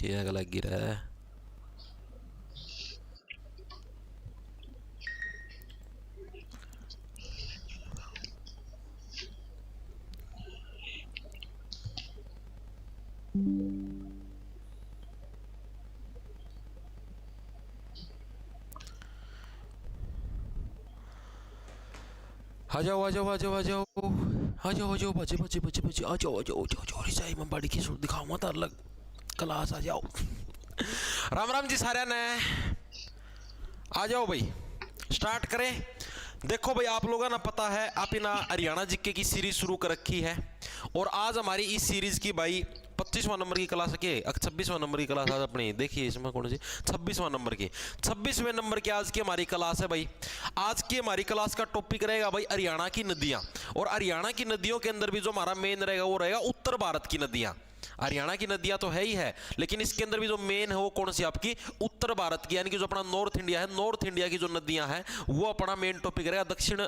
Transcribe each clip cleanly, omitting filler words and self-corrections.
क्या लग गिरा है। आ जाओ आ जाओ आ जाओ आ जाओ आ जाओ आ जाओ बचे बचे बचे बचे आ जाओ आ जाओ जाओ जाओ रिसाई में बड़ी की सूट दिखाओ मत अलग क्लास आ जाओ। राम राम जी सारे ने आ जाओ भाई स्टार्ट करें। देखो भाई आप लोगों ना पता है आप ना हरियाणा जीके की सीरीज शुरू कर रखी है और आज हमारी इस सीरीज की भाई 25वां नंबर की क्लास के 26वां नंबर की क्लास आज अपनी देखिए इसमें कौन सी 26वां नंबर की 26वें नंबर की आज की हमारी क्लास है भाई। आज की हमारी क्लास का टॉपिक रहेगा भाई हरियाणा की नदियां और हरियाणा की नदियों के अंदर भी जो हमारा मेन रहेगा वो रहेगा उत्तर भारत की नदियां। हरियाणा की नदियां तो है ही है लेकिन इसके अंदर भी जो मेन है वो कौन सी आपकी उत्तर भारत की यानी कि जो अपना नॉर्थ इंडिया है नॉर्थ इंडिया की जो नदियां हैं वो अपना मेन टॉपिक रहेगा। दक्षिण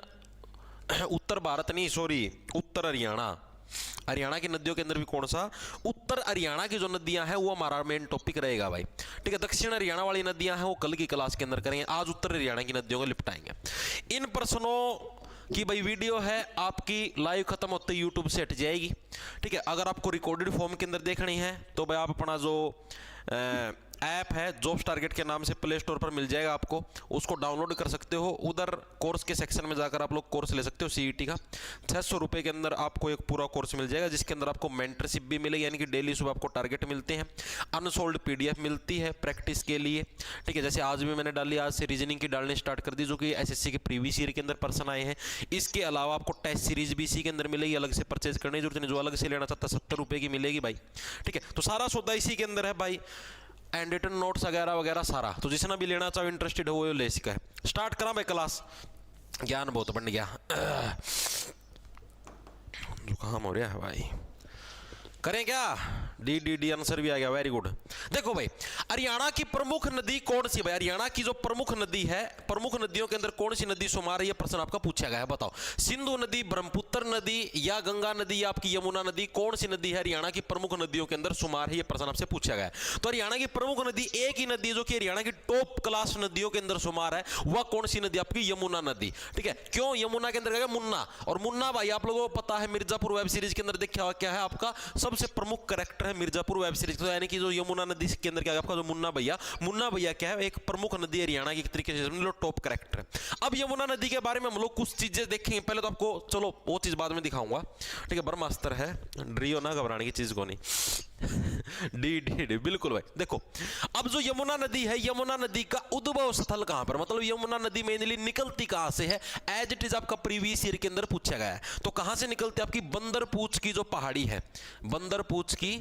उत्तर भारत नहीं सॉरी उत्तर हरियाणा हरियाणा की नदियों के अंदर भी कौन सा उत्तर हरियाणा की जो नदियां हैं वो हमारा मेन टॉपिक रहेगा भाई। ठीक है दक्षिण हरियाणा वाली नदियां हैं वो कल की क्लास के अंदर करेंगे आज उत्तर हरियाणा की नदियों को निपटाएंगे। इन प्रश्नों की भाई वीडियो है आपकी लाइव खत्म होते यूट्यूब से हट जाएगी। ठीक है अगर आपको रिकॉर्डेड फॉर्म के अंदर देखनी है तो भाई आप अपना जो ऐप है जॉब्स टारगेट के नाम से प्ले स्टोर पर मिल जाएगा आपको उसको डाउनलोड कर सकते हो। उधर कोर्स के सेक्शन में जाकर आप लोग कोर्स ले सकते हो सीईटी का 600 रुपये के अंदर आपको एक पूरा कोर्स मिल जाएगा जिसके अंदर आपको मेंटरशिप भी मिलेगी यानी कि डेली सुबह आपको टारगेट मिलते हैं अनसोल्ड पीडीएफ मिलती है प्रैक्टिस के लिए। ठीक है जैसे आज भी मैंने डाली आज से रीजनिंग की डालनी स्टार्ट कर दी जो कि एसएससी के प्रीवियस ईयर के अंदर पर्सन आए हैं। इसके अलावा आपको टेस्ट सीरीज भी इसी के अंदर मिलेगी अलग से परचेज करने की जरूरत नहीं जो अलग से लेना चाहता 70 रुपये की मिलेगी भाई। ठीक है तो सारा सौदा इसी के अंदर है भाई एंड रिटन नोट्स वगैरह वगैरह सारा तो जिसने भी लेना चाहो इंटरेस्टेड हो वो ले सका है। स्टार्ट करा भाई क्लास ज्ञान बहुत बन गया जुकाम हो रहा है भाई करें क्या डी डी डी आंसर भी आ गया वेरी गुड। देखो भाई हरियाणा की प्रमुख नदी कौन सी भाई हरियाणा की जो प्रमुख नदी है प्रमुख नदियों के अंदर कौन सी नदी शुमार है ये प्रश्न आपका पूछा गया है बताओ सिंधु नदी ब्रह्मपुत्र नदी या गंगा नदी या आपकी यमुना नदी कौन सी नदी है हरियाणा की प्रमुख नदियों के अंदर शुमार है ये प्रश्न आपसे पूछा गया है। तो हरियाणा की प्रमुख नदी एक ही नदी जो कि हरियाणा की टॉप क्लास नदियों के अंदर शुमार है वह कौन सी नदी आपकी यमुना नदी। ठीक है क्यों यमुना के अंदर मुन्ना और मुन्ना भाई आप लोगों को पता है मिर्जापुर वेब सीरीज के अंदर देखा क्या है आपका सबसे प्रमुख कैरेक्टर है मिर्जापुर वेब सीरीज तो यानी कि जो यमुना नदी के अंदर क्या है आपका जो मुन्ना भैया क्या है एक प्रमुख नदी हरियाणा की तरीके से समझ लो टॉप कैरेक्टर है। अब यमुना नदी के बारे में हम लोग कुछ चीजें देखेंगे पहले तो आपको चलो वो चीज बाद में दिखाऊंगा। ठीक है ब्रह्मास्त्र है ड्रियो ना घबराने की चीज को नहीं डी डी डी बिल्कुल भाई। देखो अब जो यमुना नदी है यमुना नदी का उद्भव स्थल कहां पर मतलब यमुना नदी मेनली निकलती कहां से है एज इट इज आपका प्रीवियस ईयर के अंदर पूछा गया है। तो कहां से निकलती है आपकी बंदरपूछ की जो पहाड़ी है बंदरपूछ की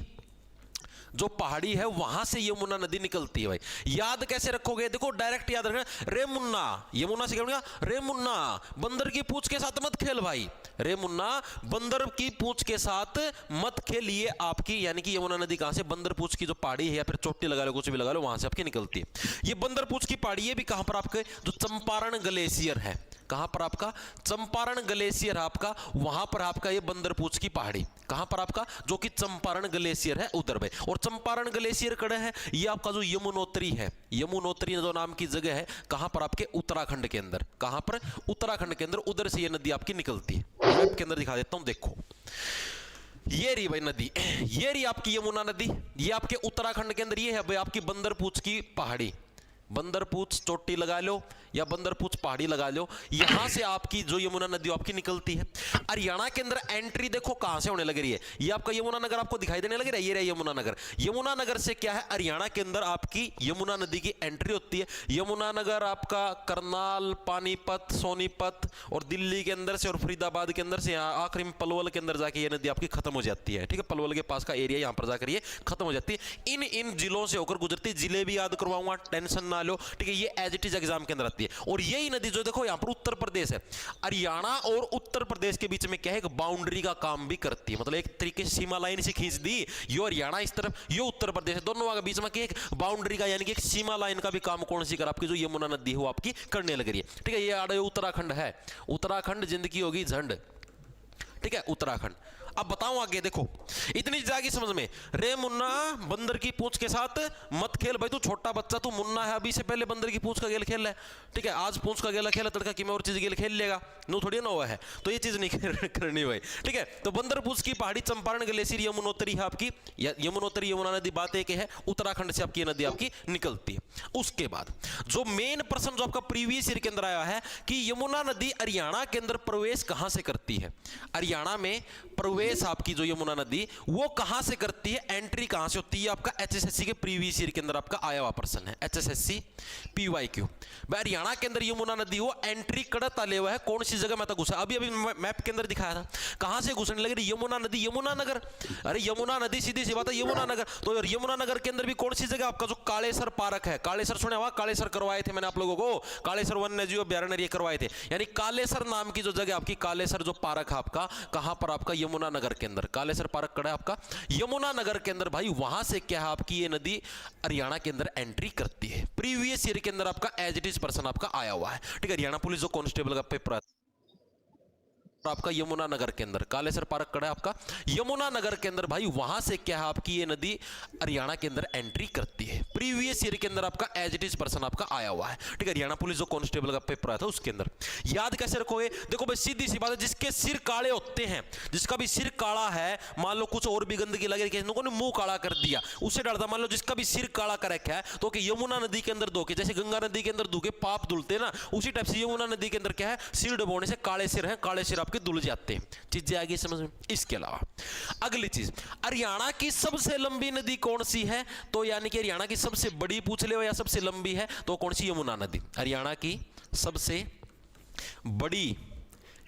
जो पहाड़ी है वहां से यमुना नदी निकलती है भाई। याद कैसे रखोगे देखो डायरेक्ट याद रखना रे मुन्ना यमुना से क्या रे मुन्ना बंदर की पूंछ के साथ मत खेल भाई रे मुन्ना बंदर की पूंछ के साथ मत खेलिए आपकी यानी कि यमुना नदी कहां से बंदर पूंछ की जो पहाड़ी है या फिर चोटी लगा लो कुछ भी लगा लो वहां से आपकी निकलती है। ये बंदर पूंछ की पहाड़ी है भी कहां पर आपके जो चंपारण ग्लेशियर है कहां पर आपका चंपारण ग्लेशियर आपका वहां पर आपका ये बंदरपूछ की पहाड़ी कहां पर आपका जो कि चंपारण ग्लेशियर है उधर पे और चंपारण ग्लेशियर कड़े है ये आपका जो यमुनोत्री है यमुनोत्री जो नाम की जगह है कहां पर आपके उत्तराखंड के अंदर कहां पर उत्तराखंड के अंदर उधर से ये नदी आपकी निकलती है। मैप के अंदर दिखा देता हूं देखो ये रही भाई नदी ये रही आपकी यमुना नदी ये आपके उत्तराखंड के अंदर ये है भाई आपकी बंदरपूछ की पहाड़ी बंदरपूछ चोटी लगा लो या बंदरपूछ पहाड़ी लगा लो यहां से आपकी जो यमुना नदी आपकी निकलती है। हरियाणा के अंदर एंट्री देखो कहां से होने लग रही है ये आपका यमुना नगर आपको दिखाई देने लग रहा है ये रहा यमुना नगर से क्या है हरियाणा के अंदर आपकी यमुना नदी की एंट्री होती है। यमुना नगर आपका करनाल पानीपत सोनीपत और दिल्ली के अंदर से और फरीदाबाद के अंदर से आखिरी में पलवल के अंदर जाके ये नदी आपकी खत्म हो जाती है। ठीक है पलवल के पास का एरिया यहां पर जाकर ये खत्म हो जाती है। इन जिलों से होकर गुजरती जिले भी याद करवाऊंगा टेंशन ना लो। ठीक है ये एज इट इज एग्जाम के अंदर आती है और यही नदी जो देखो यहां पर उत्तर प्रदेश है हरियाणा और उत्तर प्रदेश के बीच में क्या है एक बाउंड्री का काम भी करती है मतलब एक तरीके से सीमा लाइन से खींच दी ये हरियाणा इस तरफ ये उत्तर प्रदेश है दोनों के बीच में एक बाउंड्री का यानी कि एक सीमा लाइन का भी काम कौन सी कर आपकी जो यमुना नदी है वो आपकी करने लग रही है। ठीक है ये आड़े उत्तराखंड है उत्तराखंड जिंदगी होगी झंड। ठीक है उत्तराखंड अब बताऊं आगे, देखो इतनी जाएगी समझ में। रे मुन्ना बंदर की पूंछ के साथ मत खेल भाई, तू छोटा बच्चा, तू मुन्ना है, अभी से पहले बंदर की पूंछ का खेल खेल है, ठीक है। आज पूंछ का गेला खेला तड़का की मैं और चीज गेल खेल लेगा, नो थोड़ी ना हुआ है, तो ये चीज नहीं करनी भाई, ठीक है। तो बंदर पूंछ की पहाड़ी चंपारण ग्लेशियर यमुनोत्री है आपकी, यमुनोत्री यमुना नदी बात एक है, उत्तराखंड से आपकी ये नदी आपकी निकलती है। उसके बाद जो मेन प्रश्न जो आपका प्रीवियस ईयर के अंदर आया है कि यमुना नदी हरियाणा के अंदर प्रवेश कहां से करती है, हरियाणा में प्रवेश आपकी जो यमुना नदी वो कहां से करती है, एंट्री कहां से होती है, आपका एचएसएससी के प्रीवियस ईयर के अंदर आपका आया हुआ प्रश्न है, एचएसएससी पीवाईक्यू। हरियाणा के अंदर यमुना नदी वो एंट्री कड़त आले हुआ है, कौन सी जगह में तो घुसा, अभी मैप के अंदर दिखाया था कहां से घुसने लगी यमुना नदी, यमुना नगर, अरे यमुना नदी सीधी सी बात है यमुना नगर। तो यमुना नगर के अंदर भी कौन सी जगह, आपका जो कालेसर पार्क है, कालेसर सुने हुआ, कालेसर करवाए थे मैंने आप लोगों को, कालेसर वन्य जीव अभ्यारण्य ये करवाए थे, यानी कालेसर नाम की जो जगह आपकी, कालेसर जो पार्क है आपका, कहां पर आपका यमुना नगर के अंदर, कालेसर पार्क कड़ा है आपका यमुना नगर के अंदर भाई, वहां से क्या है आपकी ये नदी हरियाणा के अंदर एंट्री करती है। प्रीवियस ईयर के अंदर आपका एज इट इज पर्सन आपका आया हुआ है, ठीक है। हरियाणा पुलिस जो कांस्टेबल का पेपर आपका यमुना नगर के अंदर, कालेसर पार्क कड़ा है आपका यमुना नगर के अंदर भाई, वहां से क्या है आपकी ये नदी हरियाणा के अंदर एंट्री करती है। प्रीवियस ईयर के अंदर आपका एज इट इज पर्सन आपका आया हुआ है, ठीक है। हरियाणा पुलिस जो कांस्टेबल का पेपर आया था उसके अंदर याद कैसे रखोगे, देखो भाई सीधी सी बात है, जिसके सिर काले होते हैं, जिसका भी सिर काला है, मान लो कुछ और भी गंदगी लगे, किसी ने मुंह काला कर दिया, उससे डरता, मान लो जिसका भी सिर काला कर रखा है तो यमुना नदी के अंदर धोके, जैसे गंगा नदी के अंदर धोके पाप धुलते ना, उसी टाइप से यमुना नदी के अंदर क्या है, सिर डुबोने से काले सिर है, काले सिर के धुल जाते हैं, चीजें आगे समझ में। इसके अलावा अगली चीज, हरियाणा की सबसे लंबी नदी कौन सी है, तो यानी कि हरियाणा की सबसे बड़ी पूछ ले या सबसे लंबी है, तो कौन सी, यमुना नदी। हरियाणा की सबसे बड़ी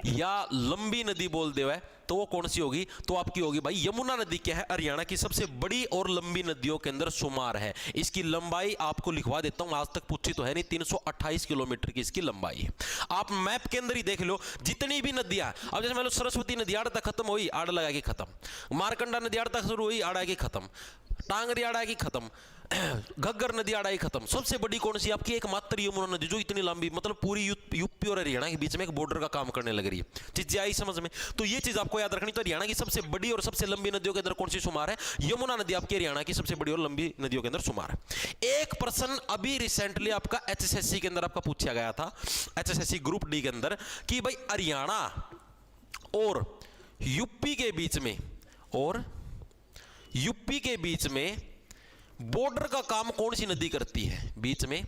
या लंबी नदी बोल दे है तो वो कौन सी होगी, तो आपकी होगी भाई यमुना नदी। क्या है, हरियाणा की सबसे बड़ी और लंबी नदियों के अंदर शुमार है। इसकी लंबाई आपको लिखवा देता हूं, आज तक पूछी तो है नहीं, 328 किलोमीटर की इसकी लंबाई है। आप मैप के अंदर ही देख लो जितनी भी नदियां, अब जैसे मान लो सरस्वती नदी आड़ तक खत्म हुई, आड़ लगा के खत्म, मारकंडा नदी आड़ तक शुरू हुई, आड़ आगे खत्म, टांगरी आड़ आगे खत्म, घग्गर नदी आड़ाई खत्म, सबसे बड़ी कौन सी आपकी, एकमात्र यमुना नदी जो इतनी लंबी, मतलब पूरी यूपी और हरियाणा के बीच में एक बॉर्डर का काम करने लग रही है। चीजें आई समझ में, तो ये चीज आपको याद रखनी। तो हरियाणा की सबसे बड़ी और सबसे लंबी नदियों के अंदर कौन सी शुमार है, यमुना नदी आपकी हरियाणा की सबसे बड़ी और लंबी नदियों के अंदर शुमार है। एक प्रश्न अभी रिसेंटली आपका एचएसएससी के अंदर आपका पूछा गया था, एचएसएससी ग्रुप डी के अंदर, कि भाई हरियाणा और यूपी के बीच में, और यूपी के बीच में बॉर्डर का काम कौन सी नदी करती है, बीच में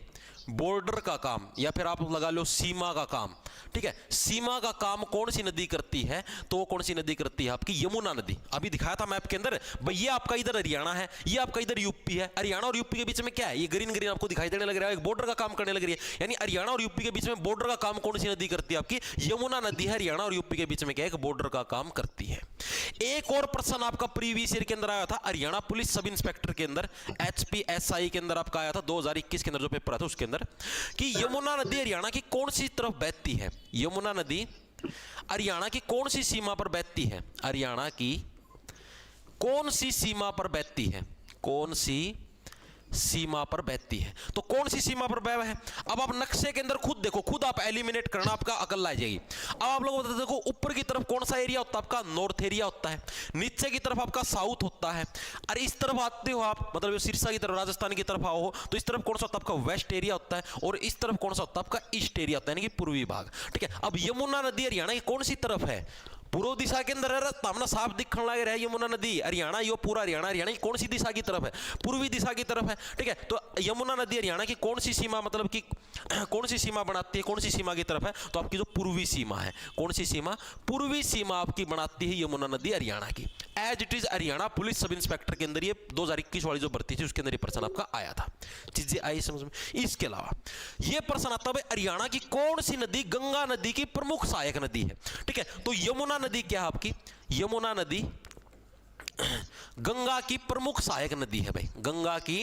बॉर्डर का काम, या फिर आप लगा लो सीमा का काम, ठीक है, सीमा का काम कौन सी नदी करती है, तो कौन सी नदी करती है आपकी यमुना नदी। अभी दिखाया था मैप के अंदर भाई, ये आपका इधर हरियाणा है, ये आपका इधर यूपी है, हरियाणा और यूपी के बीच में क्या है, ये ग्रीन ग्रीन आपको दिखाई देने लग रहा है, एक बॉर्डर का काम करने लग रही है, यानी हरियाणा और यूपी के बीच में बॉर्डर का काम कौन सी नदी करती है आपकी, यमुना नदी है, हरियाणा और यूपी के बीच में क्या है, एक बॉर्डर का काम करती है। एक और प्रश्न आपका प्रीवियस ईयर के अंदर आया था, हरियाणा पुलिस सब इंस्पेक्टर के अंदर, HPSI के अंदर आपका आया था 2021 के अंदर जो पेपर आया था उसके अंदर, कि यमुना नदी हरियाणा की कौन सी तरफ बहती है, यमुना नदी हरियाणा की कौन सी सीमा पर बहती है, हरियाणा की कौन सी सीमा पर बहती है, कौन सी सीमा पर बहती है, तो कौन सी सीमा पर बह है। अब आप नक्शे के अंदर खुद देखो, खुद आप एलिमिनेट करना, आपका अकल आ जाएगी। अब आप लोग बताते देखो, ऊपर की तरफ कौन सा एरिया होता है आपका, नॉर्थ एरिया होता है, नीचे की तरफ आपका साउथ होता है, अरे इस तरफ आते हो आप, मतलब सिरसा की तरफ, राजस्थान की तरफ आओ तो इस तरफ कौन सा होता है आपका, वेस्ट एरिया होता है, और इस तरफ कौन सा होता है आपका, ईस्ट एरिया होता है, यानी कि पूर्वी भाग, ठीक है। अब यमुना नदी हरियाणा की कौन सी तरफ है, पूर्व दिशा के अंदर है, सामने साफ दिखने लग रहा है यमुना नदी, हरियाणा यो पूरा हरियाणा, हरियाणा की कौन सी दिशा की तरफ है, पूर्वी दिशा की तरफ है, ठीक है। तो यमुना नदी हरियाणा की कौन सी सीमा, मतलब कि कौन सी सीमा बनाती है, कौन सी सीमा की तरफ है, तो आपकी जो पूर्वी सीमा है, कौन सी सीमा, पूर्वी सीमा आपकी बनाती है यमुना नदी हरियाणा की। As it is Haryana police sub inspector के अंदर ये 2021 वाली जो भर्ती थी उसके अंदर ये प्रश्न आपका आया था, चीजें आई समझ में। इसके अलावा ये प्रश्न आता है हरियाणा की कौन सी नदी गंगा नदी की प्रमुख सहायक नदी है, ठीक है। तो यमुना नदी क्या है आपकी, यमुना नदी गंगा की प्रमुख सहायक नदी है भाई, गंगा की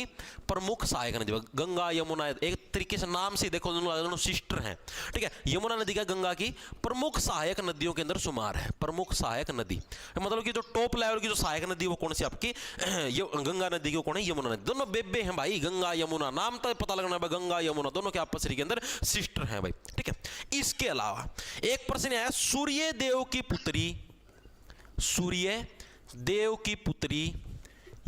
प्रमुख सहायक नदी, गंगा यमुना एक तरीके से नाम से देखो दोनों सिस्टर हैं, ठीक है। यमुना नदी का गंगा की प्रमुख सहायक नदियों के अंदर शुमार है, प्रमुख सहायक नदी, मतलब कि जो टॉप लेवल की जो सहायक नदी वो कौन सी आपकी, गंगा नदी की कौन है, यमुना नदी। दोनों बेबे हैं भाई, गंगा यमुना, नाम तो पता लगना है, गंगा यमुना दोनों के आपस के अंदर सिस्टर हैं भाई, ठीक है। इसके अलावा एक प्रश्न है, सूर्य देव की पुत्री, सूर्य देव की पुत्री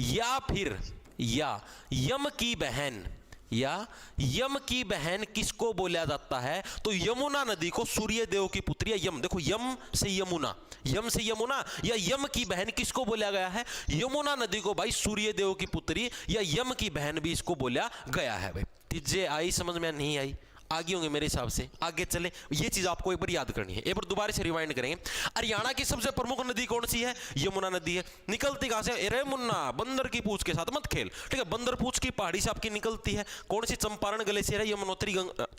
या फिर या यम की बहन, या यम की बहन किसको बोला जाता है? तो यमुना नदी को सूर्य देव की पुत्री या यम, देखो यम से यमुना, यम से यमुना या यम की बहन किसको बोला गया है? यमुना नदी को भाई सूर्य देव की पुत्री या यम की बहन भी इसको बोला गया है भाई। चीजें आई समझ में? नहीं आई? आगे होंगे मेरे हिसाब से। आगे चले, ये चीज आपको एक बार याद करनी है, एक बार दोबारा से रिवाइंड करेंगे। हरियाणा की सबसे प्रमुख नदी कौन सी है? यमुना नदी है। निकलती कहां से? अरे मुन्ना, बंदर की पूंछ के साथ मत खेल, ठीक है? बंदर पूंछ की पहाड़ी से आपकी निकलती है। कौन सी? चंपारण ग्लेशियर है,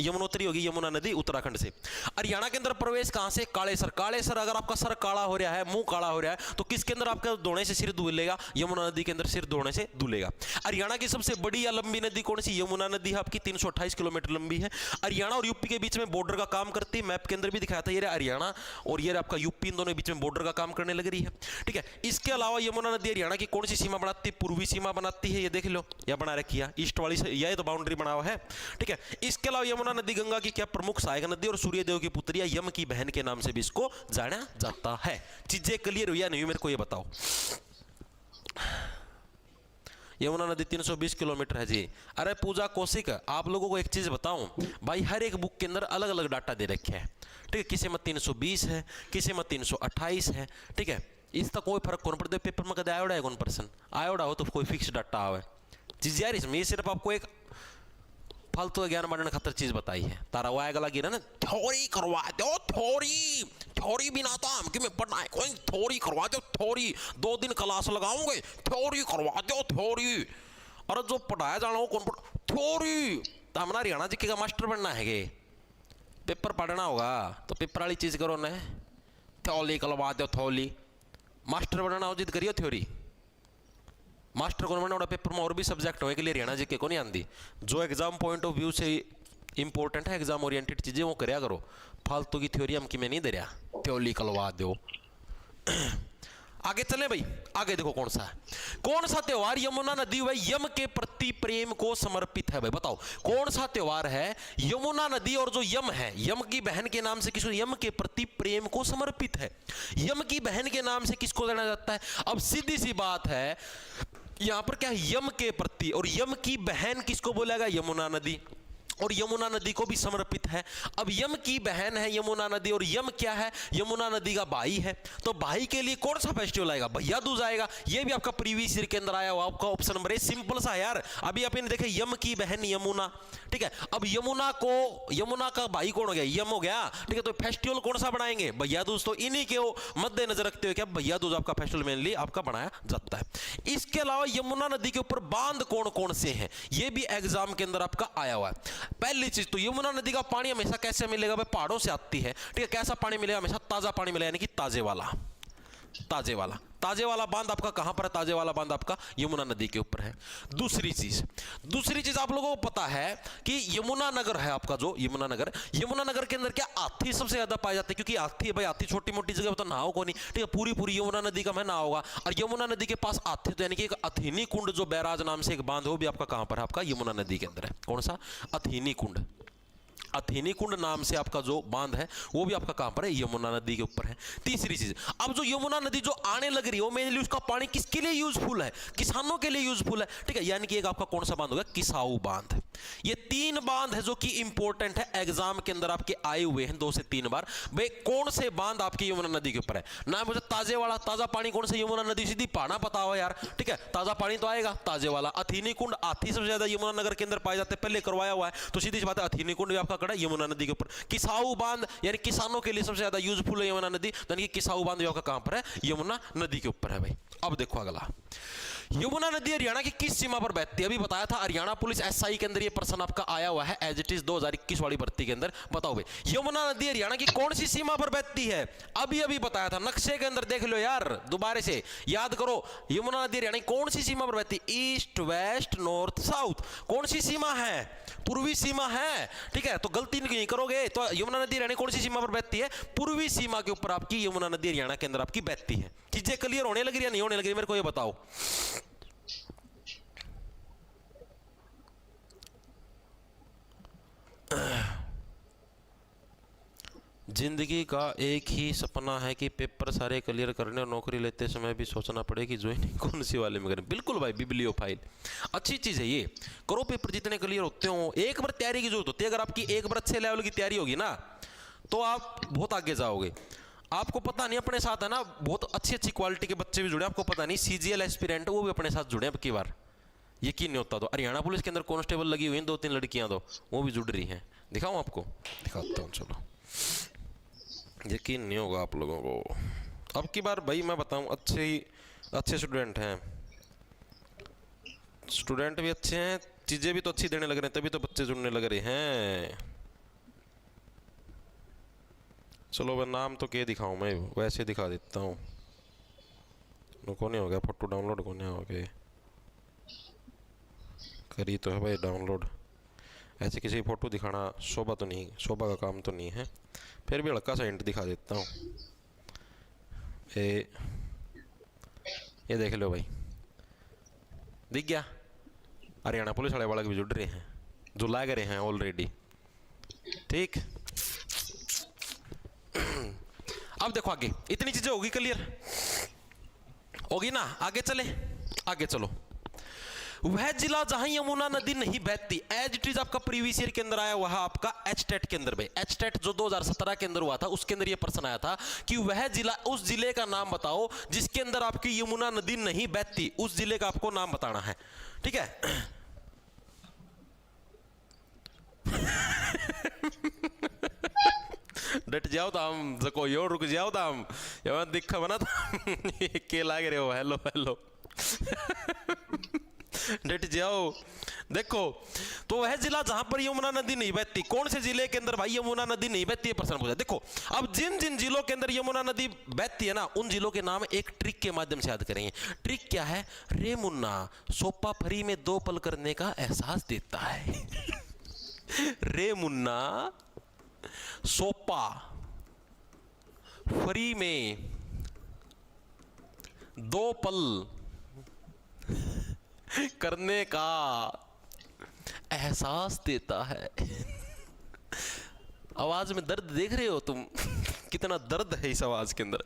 यमुनोत्री होगी यमुना नदी उत्तराखंड से। हरियाणा के अंदर प्रवेश कहां से? कालेसर। कालेसर, अगर आपका सर काला हो रहा है, मुंह काला हो रहा है, तो किसके अंदर आपका धोने से सिर धुलेगा? यमुना नदी के अंदर सिर धोने से धुलेगा। हरियाणा की सबसे बड़ी या लंबी नदी कौन सी? यमुना नदी है आपकी, 328 किलोमीटर लंबी है। हरियाणा और यूपी के बीच में बॉर्डर का काम करती है। मैप के अंदर भी दिखाया था, ये हरियाणा और ये आपका यूपी, इन दोनों के बीच में बॉर्डर का काम करने लग रही है, ठीक है? इसके अलावा यमुना नदी हरियाणा की कौन सी सीमा बनाती है? पूर्वी सीमा बनाती है, ये देख लो, या बना रखी है ईस्ट वाली, यह तो बाउंड्री बना हुआ है, ठीक है? इसके अलावा यमुना नदी गंगा की क्या प्रमुख सहायक नदी और सूर्यदेव की पुत्री या यम की बहन के नाम से भी इसको जाना जाता है। चीजें क्लियर हुई या नहीं, मेरे को ये बताओ। यमुना नदी 320 किलोमीटर है जी। अरे पूजा कौशिक, आप लोगों को एक चीज बताऊं भाई, हर एक बुक के अंदर अलग अलग डाटा दे रखे हैं, ठीक है? किसी में 320 है, किसी में 328 है, ठीक है? इसका कोई फर्क कौन पड़ता है? पेपर में कदे आयोडा है कौन पर्सन आयोडा हो तो कोई फिक्स डाटा आवे चीज यार। इसमें सिर्फ आपको एक फालतू ज्ञान बांटने खातर चीज बताई है। तारा वो आएगा लगी ना, थ्योरी करवा दो, थ्योरी, थ्योरी बिना तो हम कि मैं पढ़ना है कोई, थ्योरी करवा दो, थ्योरी 2 दिन क्लास लगाऊंगे, थ्योरी करवा दो, थ्योरी। और जो पढ़ाया जाना हो कौन थ्योरी? तो हमारा हरियाणा जी का मास्टर बनना है गे, पेपर पढ़ना होगा तो पेपर वाली चीज करो ना, थ्योरी करवा दो, थ्योरी। मास्टर बनना हो जिद करियो थ्योरी। मास्टर कौन बनना? पेपर में और भी सब्जेक्ट हो, लिए हरियाणा जीके को नहीं आती। जो एग्जाम पॉइंट ऑफ व्यू से इंपॉर्टेंट है, एग्जाम ओरिएंटेड चीजें वो करया करो। फालतू की थ्योरी हम कि मैं नहीं दे रहा, थ्योरी करवा दो। आगे चले भाई, आगे देखो कौन सा है, कौन सा त्योहार यमुना नदी व यम के प्रति प्रेम को समर्पित है? भाई बताओ कौन सा त्योहार है यमुना नदी और जो यम है, यम की बहन के नाम से किसको? यम के प्रति प्रेम को समर्पित है। यम की बहन के नाम से किसको जाना जाता है? अब सीधी सी बात है, यहां पर क्या है? यम के प्रति, और यम की बहन किसको बोलेगा? यमुना नदी, और यमुना नदी को भी समर्पित है। अब यम की बहन है यमुना नदी, और यम क्या है? यमुना नदी का भाई है। तो भाई के लिए कौन सा फेस्टिवल आएगा? भैया दूज आएगा। ये भी आपका प्रीवियस ईयर के अंदर आया हुआ आपका ऑप्शन नंबर है, सिंपल सा यार। अभी आपने देखे यम की बहन यमुना, ठीक है? अब यमुना को, यमुना का भाई कौन हो गया? यम हो गया, ठीक है? तो फेस्टिवल कौन सा बनाएंगे? भैया दूज। तो इन्हीं के मद्देनजर रखते हुए क्या भैया दूज आपका फेस्टिवल मेनली आपका बनाया जाता है। इसके अलावा यमुना नदी के ऊपर बांध कौन कौन से हैं? ये भी एग्जाम के अंदर आपका आया हुआ है। पहली चीज तो यमुना नदी का पानी हमेशा कैसे मिलेगा? भाई पहाड़ों से आती है, ठीक है? कैसा पानी मिलेगा? हमेशा ताजा पानी मिलेगा, यानी कि ताजे वाला, ताजे वाला। ताजे वाला बांध आपका कहां पर है? ताजे वाला बांध आपका यमुना नदी के ऊपर है। दूसरी चीज आप लोगों को पता है कि यमुना नगर है आपका, जो यमुना नगर, यमुना नगर के अंदर क्या हाथी सबसे ज्यादा पाए जाते हैं? क्योंकि हाथी, भाई हाथी छोटी मोटी जगह तो नहाओ को नहीं, ठीक है? पूरी यमुना नदी का मैं नहा होगा। और यमुना नदी के पास हाथी, तो यानी कि एक अथीनी कुंड जो बैराज नाम से एक बांध है, वो भी आपका कहां पर है? आपका यमुना नदी के अंदर है। कौन सा? अथीनी कुंड। अथीनी कुंड नाम से आपका जो बांध है वो भी आपका कहां पर है? यमुना नदी के ऊपर है। तीसरी चीज, अब जो यमुना नदी जो आने लग रही है वो मेनली उसका पानी किसके लिए यूजफुल है? किसानों के लिए यूजफुल है, ठीक है? यानी कि एक आपका कौन सा बांध होगा? किसाऊ बांध। ये 3 बांध है जो कि इंपॉर्टेंट है, एग्जाम के अंदर आपके आए हुए हैं 2 से 3 बार। भाई कौन से बांध आपकी यमुना नदी के ऊपर है? ना मुझे ताजे वाला, ताजा पानी कौन सा? यमुना नदी, सीधी पहाड़ा पता हो यार, ठीक है? ताजा पानी तो आएगा ताजे वाला। अथीनी कुंड, हाथी सबसे ज्यादा यमुना नगर के अंदर पाए जाते हैं, पहले करवाया हुआ है, तो सीधी सी बात है अथीनी कुंड भी आपका कड़ा यमुना नदी के ऊपर। किसाऊ बांध यानी किसानों के लिए सबसे ज्यादा यूजफुल है यमुना नदी, यानी कि किसाऊ बांध भी आपका कहां पर है? यमुना नदी के ऊपर है भाई। अब देखो अगला, यमुना नदी हरियाणा की किस सीमा पर बहती है? अभी बताया था, हरियाणा पुलिस एसआई के अंदर ये प्रश्न आपका आया हुआ है एज इट इज 2021 वाली भर्ती के अंदर। बताओ भाई यमुना नदी हरियाणा की कौन सी सीमा पर बहती है? अभी बताया था, नक्शे के अंदर देख लो यार, दोबारा से याद करो। यमुना नदी हरियाणा की कौन सी सीमा पर बहती? East, west, north, south. कौन सी सीमा है? पूर्वी सीमा है, ठीक है? तो गलती नहीं करोगे। तो यमुना नदी हरियाणा कौन सी सीमा पर बहती है? पूर्वी सीमा के ऊपर आपकी यमुना नदी हरियाणा के अंदर आपकी बहती है। चीजें क्लियर होने लगी या नहीं होने लगी, मेरे को ये बताओ। जिंदगी का एक ही सपना है कि पेपर सारे क्लियर करने और नौकरी लेते समय भी सोचना पड़े कि ज्वाइनिंग कौन सी वाले में करें। बिल्कुल भाई, बिब्लियोफाइल अच्छी चीज़ है ये। करो पेपर जितने क्लियर होते हो, एक बार तैयारी की जरूरत होती है। अगर आपकी एक बार अच्छे लेवल की तैयारी होगी ना तो आप बहुत आगे जाओगे। आपको पता नहीं, अपने साथ है ना बहुत अच्छी अच्छी क्वालिटी के बच्चे भी जुड़े, आपको पता नहीं। CGL एस्पिरेंट वो भी अपने साथ जुड़े अब की बार, यकीन नहीं होता। तो हरियाणा पुलिस के अंदर कांस्टेबल लगी हुई हैं 2-3 लड़कियां, तो वो भी जुड़ रही हैं। दिखाऊं आपको? दिखाता हूँ, चलो। यकीन नहीं होगा आप लोगों को। अब की बार भाई मैं बताऊं, अच्छे स्टूडेंट हैं, स्टूडेंट भी अच्छे हैं, चीजें भी तो अच्छी देने लग रहे हैं, तभी तो बच्चे जुड़ने लग रहे हैं। चलो वह नाम तो क्या दिखाऊं, मैं वैसे दिखा देता हूँ। को नहीं हो गया फोटो डाउनलोड, को नहीं हो गया, करी तो है भाई डाउनलोड। ऐसे किसी फोटो दिखाना शोभा तो नहीं, शोभा का काम तो नहीं है, फिर भी हल्का सा हिंट दिखा देता हूँ। ये देख लो भाई, दिख गया? हरियाणा पुलिस वाले बालक भी जुड़ रहे हैं, जो लाग रहे हैं ऑलरेडी। ठीक, अब देखो आगे, इतनी चीजें होगी क्लियर, होगी ना? आगे चले, आगे चलो। वह जिला जहां यमुना नदी नहीं बहती, एज इट इज आपका प्रीवियस ईयर के अंदर आया, वह आपका एचटेट के अंदर में, एचटेट जो 2017 के अंदर हुआ था उसके अंदर यह प्रश्न आया था कि वह जिला, उस जिले का नाम बताओ जिसके अंदर आपकी यमुना नदी नहीं बहती। उस जिले का आपको नाम बताना है, ठीक है? डट जाओ तो हम जको यो, रुक जाओ तो हम यहाँ दिखा बना था के लाग रहे हो, हेलो हेलो डट जाओ। देखो, तो वह जिला जहां पर यमुना नदी नहीं बहती, कौन से जिले के अंदर भाई यमुना नदी नहीं बहती है प्रश्न पूछा। देखो, अब जिन जिन जिलों के अंदर यमुना नदी बहती है ना, उन जिलों के नाम एक ट्रिक के माध्यम से याद करेंगे। ट्रिक क्या है? रे मुन्ना सोपा फरी में 2 पल करने का एहसास देता है रे मुन्ना सोपा फरी में 2 पल करने का एहसास देता है। आवाज में दर्द देख रहे हो तुम कितना दर्द है इस आवाज के अंदर।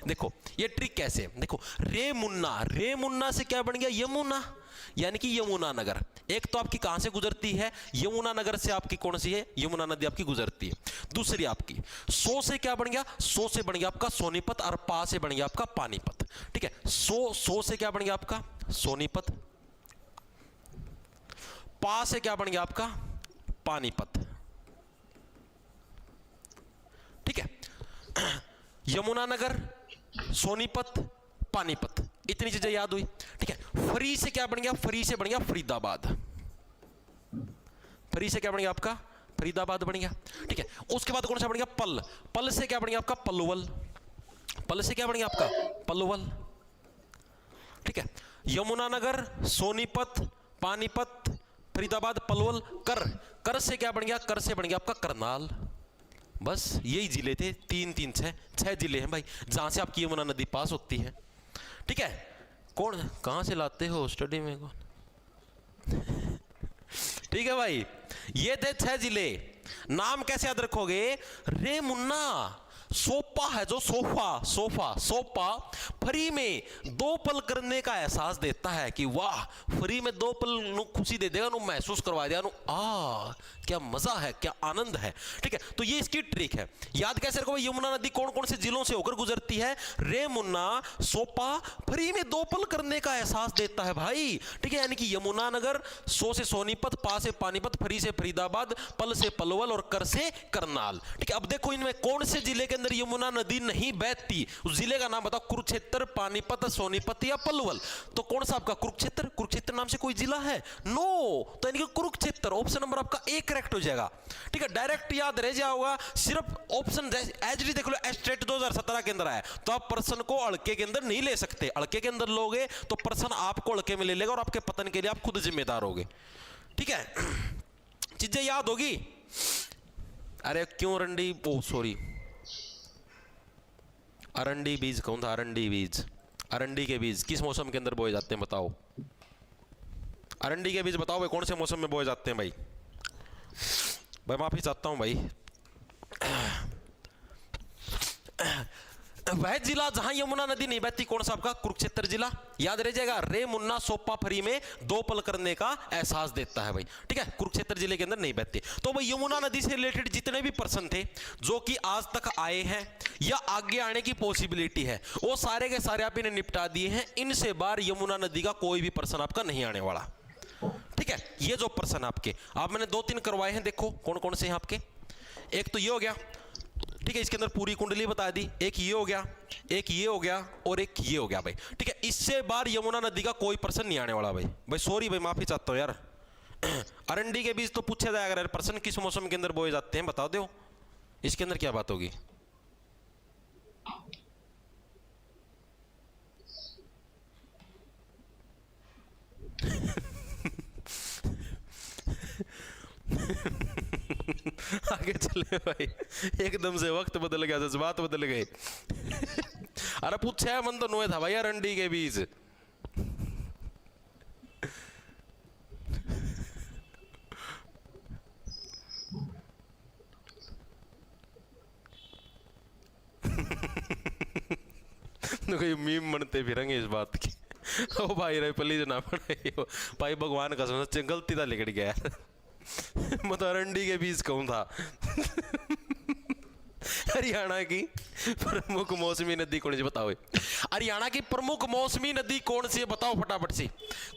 देखो ये ट्रिक कैसे, देखो रे मुन्ना, रे मुन्ना से क्या बन गया? यमुना, यानी कि यमुना नगर। एक तो आपकी कहां से गुजरती है? यमुना नगर से आपकी कौन सी है? यमुना नदी आपकी गुजरती है। दूसरी आपकी सो से क्या बन गया? सो से बन गया आपका सोनीपत, और पा से बन गया आपका पानीपत, ठीक है? सो से क्या बन गया आपका? सोनीपत। पा से क्या बन गया आपका? पानीपत, ठीक है? यमुनानगर, सोनीपत, पानीपत, इतनी चीजें याद हुई, ठीक है? फरी से क्या बन गया? फरी से बन गया फरीदाबाद। फरी से क्या बन गया आपका? फरीदाबाद बन गया, ठीक है? उसके बाद कौन सा बन गया? पल। पल से क्या बन गया आपका? पलवल। पल से क्या बन गया आपका? पलवल, ठीक है? यमुनानगर, सोनीपत, पानीपत, फरीदाबाद, पलवल, कर से क्या बन गया? कर से बन गया आपका करनाल। बस यही जिले थे, 6 जिले हैं भाई जहां से आपकी यमुना नदी पास होती है, ठीक है? कौन कहां से लाते हो स्टडी में कौन ठीक है भाई, ये थे 6 जिले। नाम कैसे याद रखोगे? रे मुन्ना सोपा है जो सोफा, सोपा फ्री में 2 पल करने का एहसास देता है कि वाह फ्री में 2 पल नु खुशी दे देगा, नु महसूस करवा देगा, नु क्या मजा है, क्या आनंद है, ठीक है? तो ये इसकी ट्रिक है। याद कैसे रखो? यमुना नदी कौन कौन से जिलों से होकर गुजरती है? रे मुन्ना सोपा फ्री में 2 पल करने का एहसास देता है भाई, ठीक है? यानी कि यमुना नगर, सो से सोनीपत, पा से पानीपत, फरी से फरीदाबाद, पल से पलवल और कर से करनाल, ठीक है? अब देखो इनमें कौन से जिले के अंदर यमुना नदी नहीं बहती, उस जिले का नाम बताओ। कुरुक्षेत्र, पानीपत, सोनीपत या पलवल। तो कौन सा आपका? कुरुक्षेत्र। कुरुक्षेत्र नाम से कोई जिला है? नो, तो यानी कि कुरुक्षेत्र ऑप्शन नंबर आपका ए करेक्ट हो जाएगा, ठीक है? डायरेक्ट याद रह जाओगा, सिर्फ ऑप्शन एज डी देख लो। एस्टेट 2017 के अंदर आया, तो आप प्रश्न को अड़के के अंदर नहीं ले सकते। अड़के के अंदर लोगे तो प्रश्न आपको अड़के में ले लेगा और आपके पतन के लिए आप खुद जिम्मेदार होगे, ठीक है? चीजें याद होगी। अरे क्यों रंडी, ओ सॉरी, अरंडी बीज कौन था? अरंडी बीज, अरंडी के बीज किस मौसम के अंदर बोए जाते हैं बताओ? अरंडी के बीज बताओ भाई, कौन से मौसम में बोए जाते हैं भाई? भाई माफी चाहता हूं भाई, वह जिला जहां यमुना नदी नहीं बहती, कौन सा आपका? कुरुक्षेत्र जिला। याद रह जाएगा, रे मुन्ना सोपा फरी में दो पल करने का एहसास देता है भाई, ठीक है। कुरुक्षेत्र जिले के अंदर नहीं बहती। तो भाई यमुना नदी से रिलेटेड जितने भी प्रश्न थे जो कि आज तक आए हैं या आगे आने की पॉसिबिलिटी है, वो सारे के सारे आप इन्हें निपटा दिए हैं। इनसे बाहर यमुना नदी का कोई भी प्रश्न आपका नहीं आने वाला, ठीक है। ये जो प्रश्न आपके आप मैंने 2-3 करवाए हैं, देखो कौन कौन से हैं आपके। एक तो ये हो गया, ठीक है, इसके अंदर पूरी कुंडली बता दी। एक ये हो गया, एक ये हो गया और एक ये हो गया भाई, ठीक है। इससे बाहर यमुना नदी का कोई प्रश्न नहीं आने वाला भाई। सॉरी भाई, माफी चाहता हूं यार। अरंडी के बीज तो पूछा जाएगा, प्रश्न किस मौसम के अंदर बोए जाते हैं बता दो, इसके अंदर क्या बात होगी? आगे चले भाई, एकदम से वक्त बदल गया, जज्बात बदल गए। अरे पूछा है मन तो नोए था भाई, अरंडी के बीज। कोई मीम बनते फिरेंगे इस बात की। ओ भाई रे प्लीज ना पढ़ाई भाई, भगवान का समझ गलती था लिखट गया। मैं तो अरंडी के बीच कहूं था। हरियाणा की प्रमुख मौसमी नदी कौन सी बताओ? हरियाणा की प्रमुख मौसमी नदी कौन सी है बताओ फटाफट से।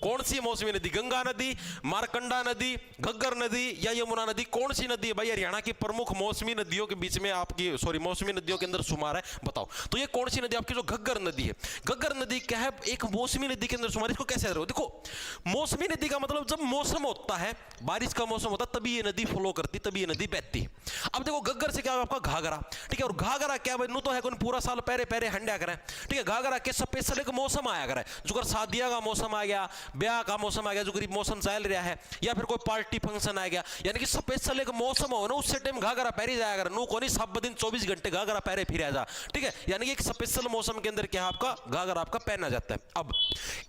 कौन सी मौसमी नदी? गंगा नदी, मारकंडा नदी, घग्गर नदी या यमुना नदी? कौन सी नदी है भाई हरियाणा की प्रमुख मौसमी नदियों के बीच में आपकी, सॉरी मौसमी नदियों के अंदर शुमार है? बताओ। तो ये कौन सी नदी आपकी? जो घग्गर नदी है। घग्गर नदी क्या है? एक मौसमी नदी के अंदर शुमार। इसको कैसे रहे हो? देखो, मौसमी नदी का मतलब जब मौसम होता है, बारिश का मौसम होता है, तभी ये नदी फ्लो करती, तभी ये नदी बहती। अब देखो घग्गर से क्या है आपका? घाघरा, ठीक है। और घाघरा क्या भाई, नु तो है कौन पूरा साल पहरे पहरे हंडा करे, ठीक है। घाघरा के स्पेशल एक मौसम आया करे, जो कर शादियां का मौसम आ गया, ब्याह का मौसम आ गया, जो गरीब मौसम चल रहा है, या फिर कोई पार्टी फंक्शन आ गया, यानी कि स्पेशल एक मौसम हो ना, उससे टाइम घाघरा पहरी जाया करे। नु कोनी सब दिन 24 घंटे घाघरा पहरे फिर जा, ठीक है। यानी कि एक स्पेशल मौसम के अंदर क्या आपका घाघरा आपका पहना जाता है। अब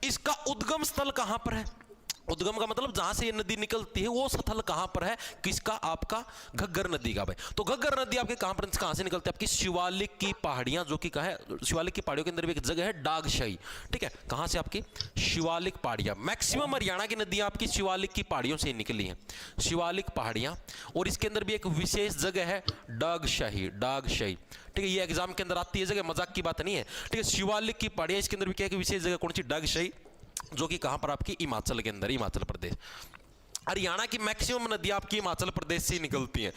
इसका उद्गम स्थल कहां पर है? उद्गम का मतलब जहां से ये नदी निकलती है वो स्थल कहां पर है? किसका? आपका घग्गर नदी का भाई। तो घग्गर नदी आपके कहां से निकलती है? आपकी शिवालिक की पहाड़ियां, जो कि कहा है शिवालिक की पहाड़ियों के अंदर भी एक जगह है डागशाही, ठीक है। कहां से? आपकी शिवालिक पहाड़ियां। मैक्सिमम हरियाणा की नदियां आपकी शिवालिक की पहाड़ियों से निकली हैं, शिवालिक पहाड़ियां। और इसके अंदर भी एक विशेष जगह है डागशाही, डागशाही, ठीक है। ये एग्जाम के अंदर आती है जगह, मजाक की बात नहीं है, ठीक है। शिवालिक की पहाड़ियां, इसके अंदर भी क्या है? विशेष जगह कौन सी? डागशाही, जो कि कहां पर? आपकी हिमाचल के अंदर, हिमाचल प्रदेश। हरियाणा की मैक्सिमम नदियां आपकी हिमाचल प्रदेश से निकलती हैं।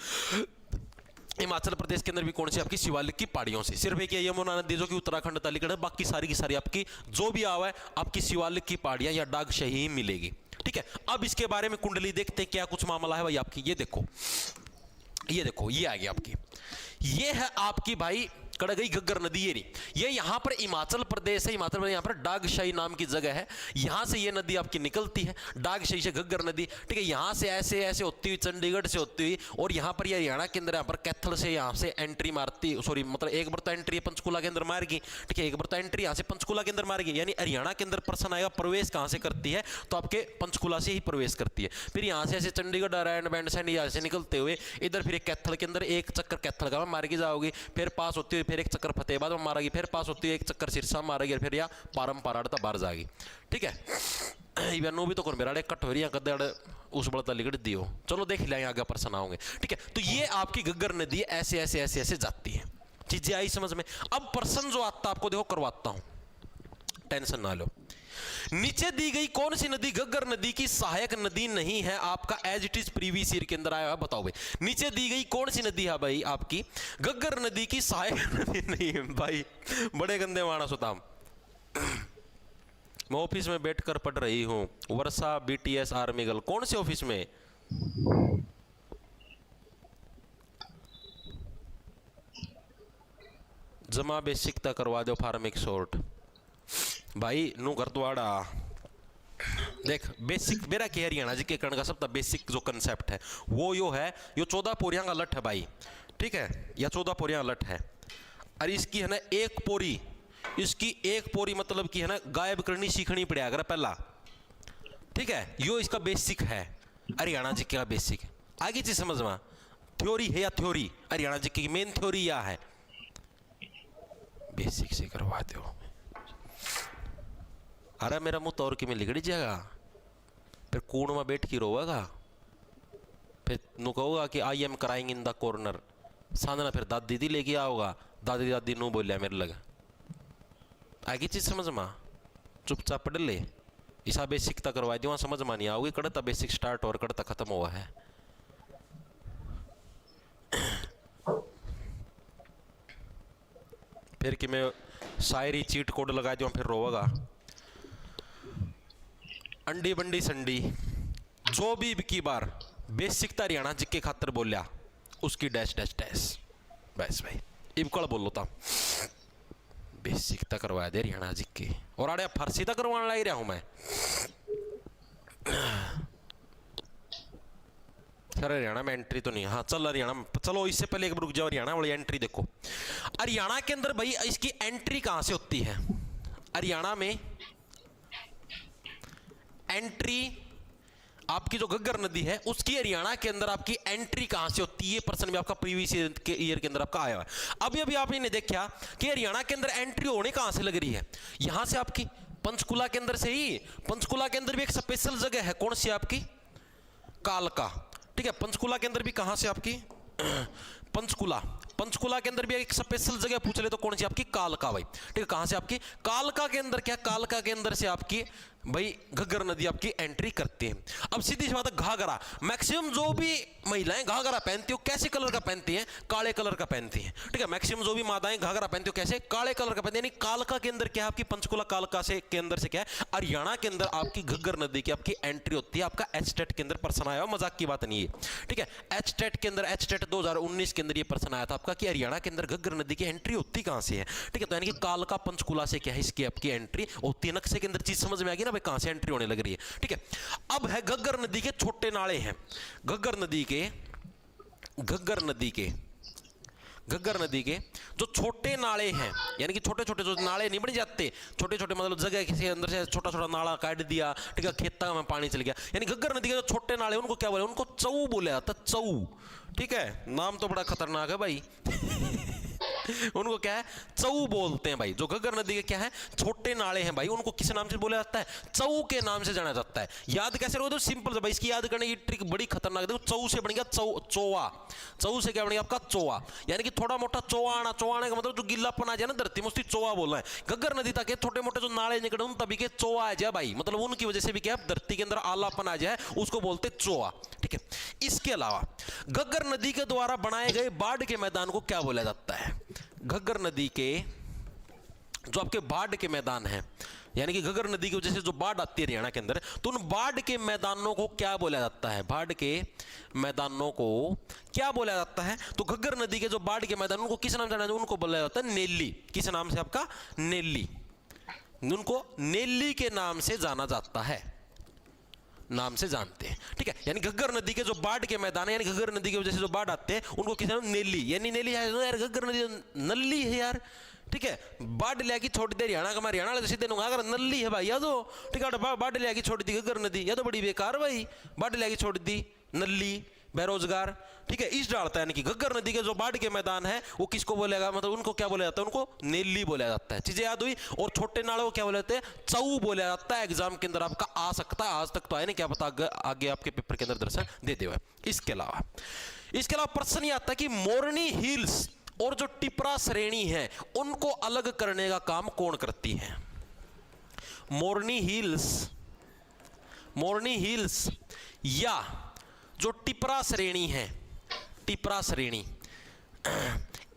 हिमाचल प्रदेश के अंदर भी कौन सी? आपकी शिवालिक की पहाड़ियों से। सिर्फ एक यमुना नदी जो कि उत्तराखंड तालिकड़ है, बाकी सारी की सारी आपकी जो भी आवा है आपकी शिवालिक की पहाड़ियां या डागशाही ही मिलेगी, ठीक है। अब इसके बारे में कुंडली देखते हैं क्या कुछ मामला है भाई आपकी। ये देखो, ये देखो, ये आ गई आपकी, ये है आपकी भाई कड़गई घग्गर नदी। ये नहीं, ये यहां पर हिमाचल प्रदेश है, हिमाचल प्रदेश, यहां पर डागशाही नाम की जगह है, यहां से ये नदी आपकी निकलती है, डागशाही से घग्गर नदी, ठीक है। यहां से ऐसे ऐसे होती हुई चंडीगढ़ से होती हुई, और यहां पर ये हरियाणा के अंदर यहां पर कैथल से यहां से एंट्री मारती, सॉरी मतलब एक बार तो एंट्री पंचकुला के अंदर मारेगी, ठीक है। एक बार तो एंट्री यहां से पंचकुला के अंदर मारेगी, यानी हरियाणा के अंदर प्रश्न आएगा प्रवेश कहां से करती है, तो आपके पंचकुला से ही प्रवेश करती है। फिर यहां से ऐसे चंडीगढ़ नारायण बैंड से यहां से निकलते हुए इधर फिर कैथल के अंदर एक चक्कर कैथल का मार के जाओगी, फिर पास होती हुई फिर एक चक्कर फतेहाबाद में मारेगी, फिर पास होती है एक चक्कर सिरसा मारेगी, फिर या पारम पाराड़ता बाहर जाएगी, ठीक है। इवन भी तो कौन मेरा कट हो रही है गद्दड़ उस बड़ता लिगड़ दियो। चलो देख लिया आगे प्रश्न आओगे, ठीक है। तो ये आपकी घग्गर नदी ऐसे ऐसे ऐसे ऐसे जाती है, चीजें आई समझ में। अब प्रश्न जो आता आपको देखो करवाता हूं, टेंशन ना लो। नीचे दी गई कौन सी नदी घग्गर नदी की सहायक नदी नहीं है? आपका as it is previous year के अंदर आया है, बताओ भाई। नीचे दी गई कौन सी नदी है भाई आपकी घग्गर नदी की सहायक नदी नहीं है? भाई बड़े गंदे मानस होता हम। मैं ऑफिस में बैठकर पढ़ रही हूं, वर्षा BTS आर्मी गर्ल। कौन से ऑफिस में? जमा बेसिक तक करवा दो फार्मिक शॉर्ट भाई नु कर द्वाड़ा। देख बेसिक मेरा क्या हरियाणा जी के कर्ण का सब बेसिक जो कंसेप्ट है वो यो है, यो 14 पोरियां का लठ है भाई, ठीक है, या 14 पोरियां का लठ है। और इसकी है ना एक पोरी, इसकी एक पोरी मतलब की है ना गायब करनी सीखनी पड़ेगा अगर पहला, ठीक है। यो इसका बेसिक है हरियाणा जी का बेसिक। आगे चीज समझ में, थ्योरी है या थ्योरी हरियाणा जी की मेन थ्योरी या है बेसिक से करवा दो। अरे मेरा मुंह तौर की में लिगड़ी जाएगा, फिर कूड़ में बैठ के रोएगा, फिर नु कहोगा कि I am crying in the corner, Sadhana फिर दादी दीदी लेके आओगा, दादी दादी नु बोलिया मेरे लगा। आगे चीज समझ में, चुपचाप पढ़ ले, ऐसा बेसिक तक करवा दियो, समझ में नहीं आओगी, कड़ता बेसिक स्टार्ट और कड़ता खत्म हुआ है। फिर कि मैं शायरी चीट कोड लगा दूं फिर रोएगा। अंडी बंडी संडी जो भी की बार बेसिक हरियाणा जिक्के खातर बोलिया उसकी डैश डैश डैश बस भाई इबकड़ बोलो था बेसिक तक करवा दे हरियाणा जिक्के और आड़े फारसी तक करवाने लग रहा हूं मैं। सर हरियाणा में एंट्री तो नहीं, हाँ चल हरियाणा, चलो इससे पहले एक रुक जाओ, हरियाणा वाली एंट्री देखो। हरियाणा के अंदर भाई इसकी एंट्री कहां से होती है? हरियाणा में एंट्री आपकी जो घग्गर नदी है उसकी हरियाणा के अंदर आपकी एंट्री कहां से होती है? ये प्रश्न भी आपका प्रीवियस ईयर के अंदर आपका आया है। अभी अभी आपने देखा कि हरियाणा के अंदर एंट्री होने कहां से लग रही है? यहां से आपकी पंचकुला के अंदर से ही। पंचकुला के अंदर भी एक स्पेशल जगह है, कौन सी आपकी? कालका। ठीक है, पंचकुला के अंदर भी कहां से आपकी? पंचकुला। पंचकुला के अंदर भी एक स्पेशल जगह पूछ ले तो कौन सी आपकी? कालका भाई। ठीक है, कहां से आपकी? कालका के अंदर क्या? कालका के अंदर से आपकी भाई घग्गर नदी आपकी एंट्री करती है। अब सीधी सी बात है, घाघरा मैक्सिमम जो भी महिलाएं घाघरा पहनती हो कैसे कलर का पहनती हैं? काले कलर का पहनती हैं। ठीक है, मैक्सिमम जो भी माताएं घाघरा पहनती हो कैसे? काले कलर का पहनती है। यानी कालका के अंदर क्या है आपकी? पंचकुला कालका से के अंदर से क्या है? हरियाणा के अंदर आपकी घग्गर नदी की आपकी एंट्री होती है। आपका एचटेट के अंदर प्रश्न आया, मजाक की बात नहीं है। ठीक है, एचटेट के अंदर, एचटेट 2019 के अंदर ये प्रश्न आया था आपका कि हरियाणा के अंदर घग्गर नदी की एंट्री होती कहां से है? ठीक है, तो यानी कि कालका पंचकुला से क्या है इसकी आपकी एंट्री होती है। नक्शे के अंदर चीज समझ में आ गई ना भाई, कहां से एंट्री होने लग रही है। ठीक है, अब है घग्गर नदी के छोटे नाले हैं। घग्गर नदी के जो छोटे नाले हैं, यानी कि छोटे छोटे जो नाले नहीं बन जाते, छोटे छोटे मतलब जगह किसी अंदर से छोटा छोटा नाला काट दिया, ठीक है, खेता में पानी चल गया, यानी घग्गर नदी के जो छोटे नाले उनको क्या बोले? उनको चऊ बोले जाता, चऊ। ठीक है, नाम तो बड़ा खतरनाक है भाई। उनको क्या है? चऊ बोलते हैं भाई। जो घग्गर नदी के क्या है? छोटे नाले हैं भाई, उनको किस नाम से बोला जाता है? चऊ के नाम से जाना जाता है। याद कैसे रखोगे? सिंपल है भाई, इसकी याद करने की ट्रिक बड़ी खतरनाक है। देखो, चऊ से बन गया चोवा, चऊ से क्या बन गया आपका? चोवा। यानी कि थोड़ा मोटा चोवा आना, चोवा आने का मतलब जो गिल्लापन आ जाए ना धरती में, उसकी चोवा बोलना है। घग्गर नदी तक छोटे मोटे जो नाले निकले उन तभी के चोवा आ जाए भाई, मतलब उनकी वजह से भी क्या धरती के अंदर आलापन आ जाए, उसको बोलते चोवा। ठीक है, इसके अलावा घग्गर नदी के द्वारा बनाए गए बाढ़ के मैदान को क्या बोला जाता है? घग्गर नदी के जो आपके बाढ़ के मैदान हैं, यानी कि घग्गर नदी की वजह से जो बाढ़ आती है हरियाणा के अंदर, तो उन बाढ़ के मैदानों को क्या बोला जाता है? बाढ़ के मैदानों को क्या बोला जाता है? तो घग्गर नदी के जो बाढ़ के मैदान उनको किस नाम से जाना? उनको बोला जाता है नेली। किस नाम से आपका? नेली। उनको नेली के नाम से जाना जाता है, नाम से जानते हैं। ठीक है, यानी घग्गर नदी के जो बाढ़ के मैदान है, यानी घग्गर नदी की वजह से जो बाढ़ आते हैं उनको किस नाम? नेली। यानी नेली है यार, घग्गर नदी नल्ली है यार। ठीक है, बाढ़ लेगी छोड़ दे हरियाणा का, हरियाणा वाले सीधे अगर नल्ली है भाई, या तो ठीक है बाढ़ लेगी छोड़ दी घग्गर नदी, या तो बड़ी बेकार भाई, बाढ़ लेगी छोड़ दी नल्ली, बेरोजगार। ठीक है, इस डालता है। यानी कि घग्गर नदी के जो बाढ़ के मैदान है वो किसको बोलेगा? मतलब उनको क्या बोला जाता है? उनको नेली बोला जाता है। चीजें याद हुई। और छोटे नालों को क्या बोले जाते हैं? चऊ बोला जाता है। एग्जाम के अंदर आपका आ सकता है, आज तक तो आया नहीं, क्या पता आगे आपके पेपर के अंदर दर्शन दे दे। इसके अलावा प्रश्न ये आता है कि मोरनी हिल्स और जो टिपरा श्रेणी है उनको अलग करने का काम कौन करती है? मोरनी हिल्स या जो टिपरा श्रेणी है, टिपरा श्रेणी,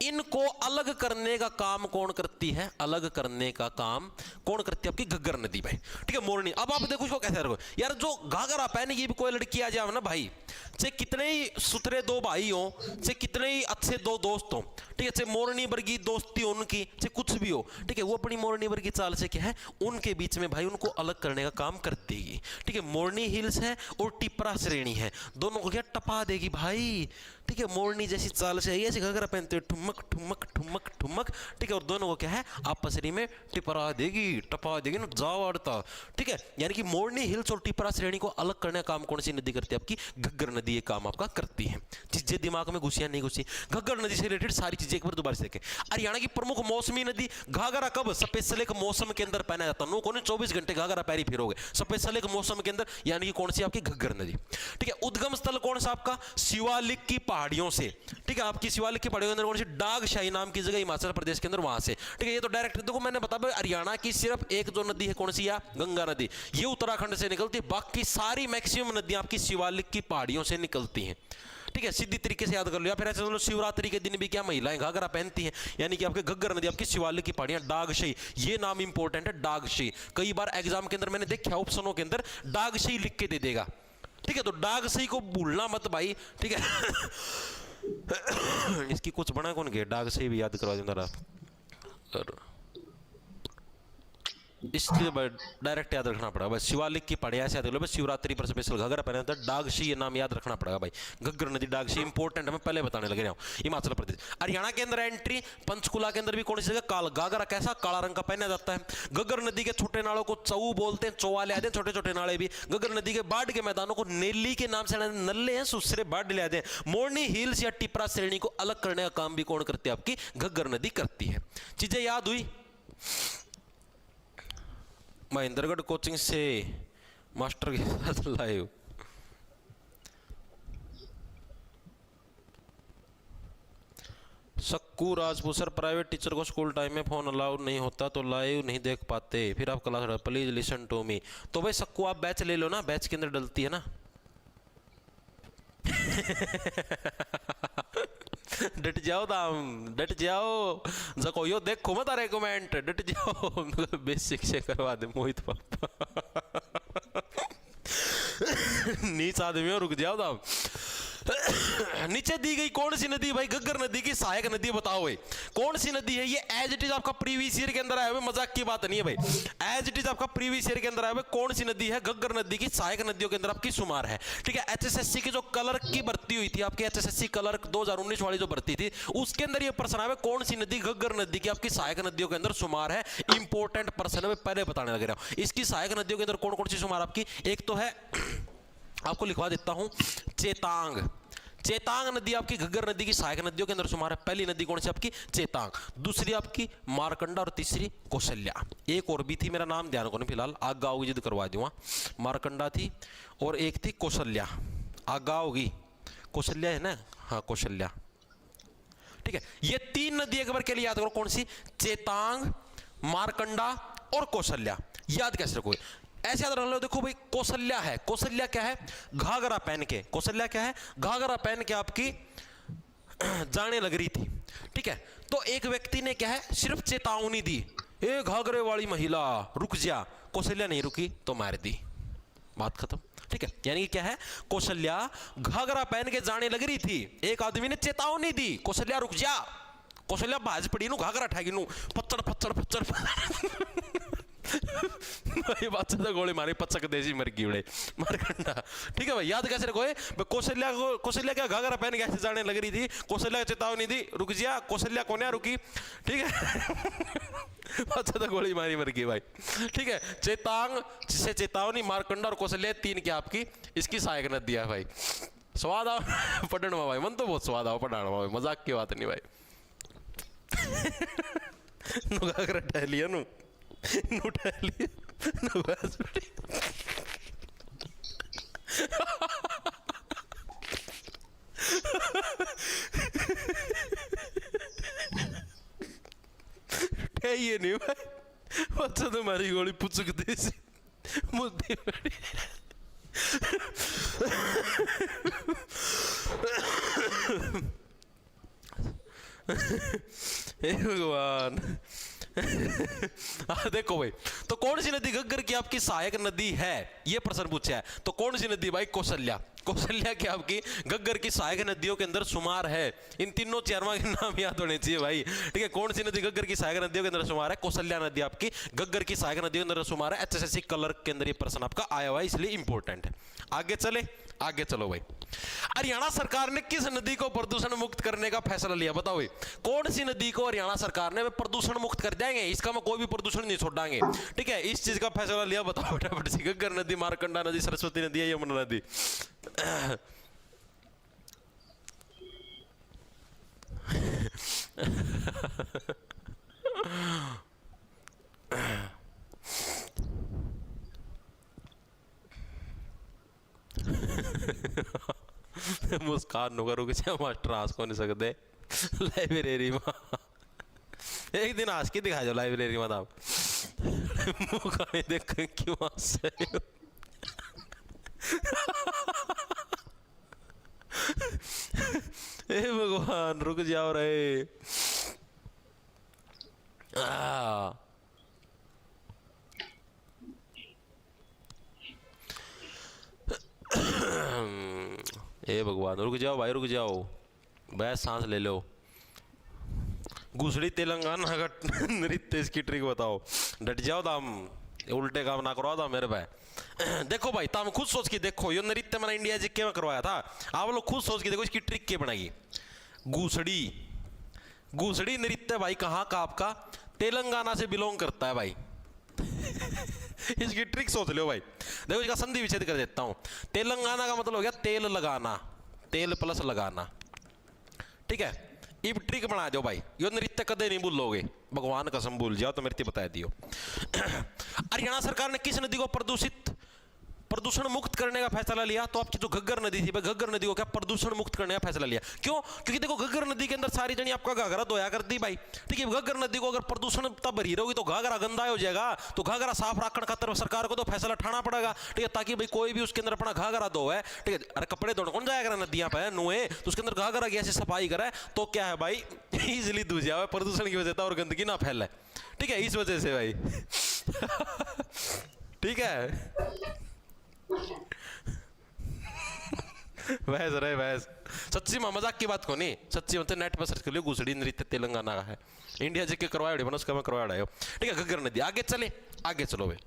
इनको अलग करने का काम कौन करती है? अलग करने का काम कौन करती है? आपकी घग्गर नदी भाई। ठीक है, मोरनी। अब आप देखो इसको कैसे रखो यार, जो घाघरा पहनेगी भी कोई लड़की आ जाए ना भाई, चाहे कितने ही सुथरे दो भाई हो, चाहे कितने ही अच्छे दो दोस्त हो, ठीक है, चाहे मोरनी वर्गी दोस्ती हो उनकी, चाहे कुछ भी हो, ठीक है, वो अपनी मोरनी वर्गी चाल से क्या है उनके बीच में भाई उनको अलग करने का काम कर देगी। ठीक है, मोरनी हिल्स है और टिपरा श्रेणी है, दोनों को क्या टपा देगी भाई, ठीक है, मोरनी जैसी चाल से ऐसे घाघरा पहनते हुए ठुमक ठुमक ठुमक ठुमक, ठीक है, और दोनों को क्या है आपसरी में टिपरा देगी, टपा देगी ना, जाओ अड़ता, ठीक है। यानी कि मोरनी हिल्स और टिपरा श्रेणी को अलग करने का काम कौन सी नदी करती है? आपकी घग्गर नदी ये काम आपका करती है। चीजें दिमाग में घुसी या नहीं घुसी? घग्गर नदी से रिलेटेड सारी चीजें एक बार दोबारा से देखें। हरियाणा की प्रमुख मौसमी नदी घाघरा कब स्पेशल एक मौसम के अंदर पहना जाता है? कौन 24 घंटे घाघरा पैरी फिरोगे स्पेशल एक मौसम के अंदर, यानी कि कौन सी आपकी घग्गर नदी, ठीक है। उद्गम स्थल कौन सा आपका? शिवालिक की पहाड़ियों से, ठीक है, आपकी शिवालिक की पहाड़ियों के अंदर कौन सी? डागशाही नाम की जगह हिमाचल प्रदेश के अंदर, वहां से, ठीक है। ये तो डायरेक्ट देखो मैंने बताया हरियाणा की सिर्फ एक जो नदी है कौन सी? या गंगा नदी, ये उत्तराखंड से निकलती है, बाकी सारी मैक्सिमम नदियां आपकी शिवालिक की पहाड़ियों से निकलती हैं, ठीक है। सीधी तरीके से याद कर लो। या फिर ऐसे चलो शिवरात्रि के दिन भी क्या महिलाएं घाघरा पहनती हैं, यानी कि आपके घग्गर नदी आपकी शिवालिक की पहाड़ियां, डागशई, ये नाम इंपॉर्टेंट है, डागशई। कई बार एग्जाम के अंदर मैंने देखा ऑप्शनों के अंदर डागशई लिख के दे देगा, ठीक है, तो डागशई को भूलना मत भाई, ठीक है। इसकी कुछ बना कौन के डागशई भी याद करवा दूंगा, इसलिए डायरेक्ट याद रखना पड़ेगा। बस शिवालिक की पहाड़ियां ऐसे याद कर लो, बस शिवरात्रि पर स्पेशल घाघरा पहना था, डागशी ये नाम याद रखना पड़ेगा भाई। घग्गर नदी डागशी इंपॉर्टेंट है, मैं पहले बताने लग रहा हूँ। हिमाचल प्रदेश। हरियाणा के अंदर एंट्री पंचकुला के अंदर भी कौन सी जगह? काल घाघरा कैसा काला रंग का पहना जाता है। घग्गर नदी के छोटे नालों को चऊ बोलते हैं, चौवाले आते हैं, छोटे छोटे नाले भी। घग्गर नदी के बाढ़ के मैदानों को नेली के नाम से नल्ले हैं, सुसरे बाढ़ ले आते हैं। मोरनी हिल्स या टिपरा श्रेणी को अलग करने का काम भी कौन करती है? आपकी घग्गर नदी करती है। चीजें याद हुई? महेंद्रगढ़ कोचिंग से मास्टर के साथ live. Sakku Rajput sir, private teacher को स्कूल टाइम में फोन अलाउड नहीं होता तो लाइव नहीं देख पाते, फिर आप class, please listen to me. तो भाई सक्कू आप बैच ले लो ना, बैच के अंदर डलती है ना। डट जाओ दाम, डट जाओ, जको यो देखो मत अरे कमेंट, डट जाओ। बेसिक से करवा दे मोहित पापा। नीच आदमी हो, रुक जाओ दाम। नीचे दी गई कौन सी नदी भाई? घग्गर नदी की सहायक नदी बताओ भाई, कौन सी नदी है ये? एज इट इज आपका प्रीवियस ईयर के अंदर आया हुआ, मजाक की बात नहीं है भाई, एज इट इज आपका प्रीवियस ईयर के अंदर आया हुआ। कौन सी नदी है? घग्गर नदी की सहायक नदियों के अंदर आपकी शुमार है, ठीक है। एचएसएससी की जो कलर की भर्ती हुई थी, आपकी एचएसएससी कलर 2019 वाली जो भर्ती थी, उसके अंदर ये प्रश्न आया कौन सी नदी घग्गर नदी की आपकी सहायक नदियों के अंदर शुमार है। इंपॉर्टेंट प्रश्न है, मैं पहले बताने लग रहा हूं। इसकी सहायक नदियों के अंदर कौन कौन सी शुमार आपकी? एक तो है, आपको लिखवा देता हूं, चेतांग। चेतांग नदी आपकी घग्गर नदी की सहायक नदियों के अंदर शुमार है। पहली नदी कौन सी आपकी? चेतांग। दूसरी आपकी मारकंडा और तीसरी कौशल्या। एक और भी थी, मेरा नाम ध्यान को नहीं फिलहाल, आगा होगी जिद करवा दूंगा। मारकंडा थी और एक थी कौशल्या, आगा होगी, कौशल्या है ना, हाँ कौशल्या, ठीक है। ये तीन नदी एक बार के लिए याद करो, कौन सी? चेतांग, मारकंडा और कौशल्या। याद कैसे रखोगे? ऐसे याद रख लो, देखो भाई कौशल्या है, कौशल्या क्या है? घाघरा पहन के, कौशल्या क्या है? घाघरा पहन के आपकी जाने लग रही थी, ठीक है। तो एक व्यक्ति ने क्या है, सिर्फ चेतावनी दी, ए घाघरे वाली महिला रुक जा, कौशल्या नहीं रुकी तो मार दी, बात खत्म, ठीक है। यानी कि क्या है? कौशल्या घाघरा पहन के जाने लग रही थी, एक आदमी ने चेतावनी दी, कौशल्या रुक जा। कौशल्या बाज पड़ी नु, घाघरा ठागी नु, पच्चड़ पच्चड़ पच्चड़। भाई बात से गोली मारी, पचक देसी मर गई उड़े, मारकंडा, ठीक है भाई। याद कैसे रखोगे? कौशल्या को, कौशल्या क्या घाघरा पहन के ऐसे जाने लग रही थी, कौशल्या चेतावनी दी, रुक जा, कौशल्या कोन्या रुकी, ठीक है। बात से गोली मारी मर गई भाई, ठीक है। चेतांग जिसे चेतावनी, मारकंडा और कौशल्या, तीन क्या आपकी इसकी सहायक नदी है भाई। स्वाद आओ पढ़ने में भाई, मन तो बहुत स्वाद आओ पढ़ाने में, मजाक की बात नहीं भाई। घाघरा टहलिया नु ये नहीं भाई, बच्चा तुम्हारी गोली पुचक देसी मुद्दे बड़ी। हे भगवान। देखो भाई, तो कौन सी नदी घग्गर की आपकी सहायक नदी है, ये प्रश्न पूछा है। तो कौन सी नदी भाई? कौशल्या। कौशल्या की आपकी घग्गर की सहायक नदियों के अंदर शुमार है। इन तीनों चेयरमा के नाम याद होने चाहिए भाई, ठीक है। कौन सी नदी घग्गर की सहायक नदियों के अंदर शुमार है? कौशल्या नदी आपकी घग्गर की सहायक नदियों के अंदर शुमार है। एचएसएससी कलर के अंदर ये प्रश्न आपका आया हुआ है, इसलिए इंपॉर्टेंट है। आगे चले, आगे चलो भाई। हरियाणा सरकार ने किस नदी को प्रदूषण मुक्त करने का फैसला लिया? बताओ कौन सी नदी को हरियाणा सरकार ने प्रदूषण मुक्त कर देंगे, इसका मैं कोई भी प्रदूषण नहीं छोड़ांगे, ठीक है, इस चीज का फैसला लिया? बताओ फटाफट से। घग्गर नदी, मारकंडा नदी, सरस्वती नदी है, यमुना नदी? मुस्कान नो करो कि मास्टर हंस को नहीं सकते लाइब्रेरी में। एक दिन हंस के दिखा जाओ लाइब्रेरी में, आप मुँह देख क्यों हंस रहे हो? हे भगवान रुक जाओ रे। हे भगवान रुक जाओ भाई, रुक जाओ, बस सांस ले लो। घुसड़ी तेलंगाना का नृत्य, इसकी ट्रिक बताओ। डट जाओ दाम, उल्टे काम ना करवाओ दाम मेरे पे। देखो भाई ताम खुद सोच के देखो, ये नृत्य मैंने इंडिया जीके में करवाया था, आप लोग खुद सोच के देखो इसकी ट्रिक क्या बनाई। घुसड़ी, घुसड़ी नृत्य भाई कहाँ का? आपका तेलंगाना से बिलोंग करता है भाई। इसकी ट्रिक सोच लो भाई। देखो इसका संधि विच्छेद कर देता हूं। तेलंगाना का मतलब हो गया तेल लगाना, तेल प्लस लगाना, ठीक है। इब ट्रिक बना दो भाई, यो नृत्य कदे नहीं भूलोगे, भगवान कसम भूल जाओ तो मेरे बता दियो। हरियाणा सरकार ने किस नदी को प्रदूषण मुक्त करने का फैसला लिया? तो आपकी जो घग्गर नदी थी, घग्गर नदी को क्या प्रदूषण मुक्त करने का फैसला लिया? क्यों? क्योंकि देखो घग्गर नदी के अंदर सारी जनी आपका घाघरा धोया करती भाई, ठीक है। घग्गर नदी को अगर प्रदूषण तब भरी रहोगी तो घाघरा गंदा हो जाएगा, तो घाघरा साफ रखने खातिर सरकार को तो फैसला उठाना पड़ेगा, ठीक है, ताकि भाई कोई भी उसके अंदर अपना घाघरा धोए, ठीक है। अरे कपड़े धोने कौन जाएगा नदियां पे नुए, तो उसके अंदर घाघरा की ऐसी सफाई करे तो क्या है भाई, इजिली धुल जाए प्रदूषण की वजह से और गंदगी ना फैले, ठीक है, इस वजह से भाई। ठीक है। बहस रहे बहस, सच्ची में मजाक की बात को नहीं, सच्ची मतलब नेट पर सर्च कर लियो, घुसड़ी नृत्य तेलंगाना का है, इंडिया जी के करवाया बना उसका मैं करवाया, ठीक है। घग्गर नदी, आगे चले, आगे चलो भाई।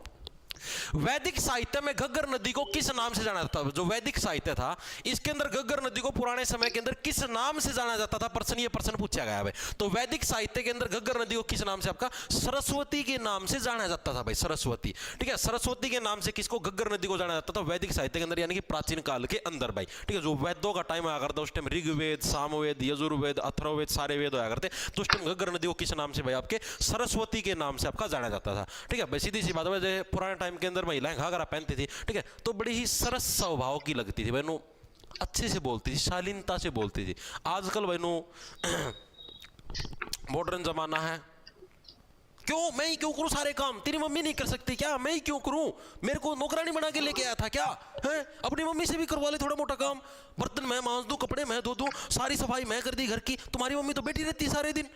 वैदिक साहित्य में घग्गर नदी को किस नाम से जाना जाता था? जो वैदिक साहित्य था इसके अंदर घग्गर नदी को पुराने समय के अंदर किस नाम से जाना जाता था? प्रश्न, ये प्रश्न पूछा गया है। तो वैदिक साहित्य के अंदर घग्गर नदी को किस नाम से? आपका सरस्वती के नाम से जाना जाता था भाई, सरस्वती, ठीक है। सरस्वती के नाम से किसको? घग्गर नदी को जाना जाता था वैदिक साहित्य के अंदर, यानी कि प्राचीन काल के अंदर भाई, ठीक है। जो वेदों का टाइम आया करता उस टाइम ऋग्वेद, सामवेद, यजुर्वेद, अथर्ववेद सारे वेद होया करते, तो उस टाइम घग्गर नदी को किस नाम से भाई? आपके सरस्वती के नाम से आपका जाना जाता था, ठीक है भाई। सीधी सी बात है, पुराने टाइम के अंदर महिलाएं घाघरा पहनती थी, ठीक है, तो बड़ी ही सरस स्वभाव की लगती थी बहनों, अच्छे से बोलती थी, शालीनता से बोलती थी। आजकल बहनों मॉडर्न जमाना है, क्यों मैं ही क्यों करूं सारे काम? तेरी मम्मी नहीं कर सकती क्या? मैं ही क्यों करूं? मेरे को नौकरानी बना के लेके आया था क्या है? अपनी मम्मी से भी करवा ले थोड़ा मोटा काम, बर्तन मैं मांज दूं, कपड़े मैं धो दूं, सारी सफाई मैं कर दी घर की, तुम्हारी मम्मी तो बैठी रहती सारे दिन।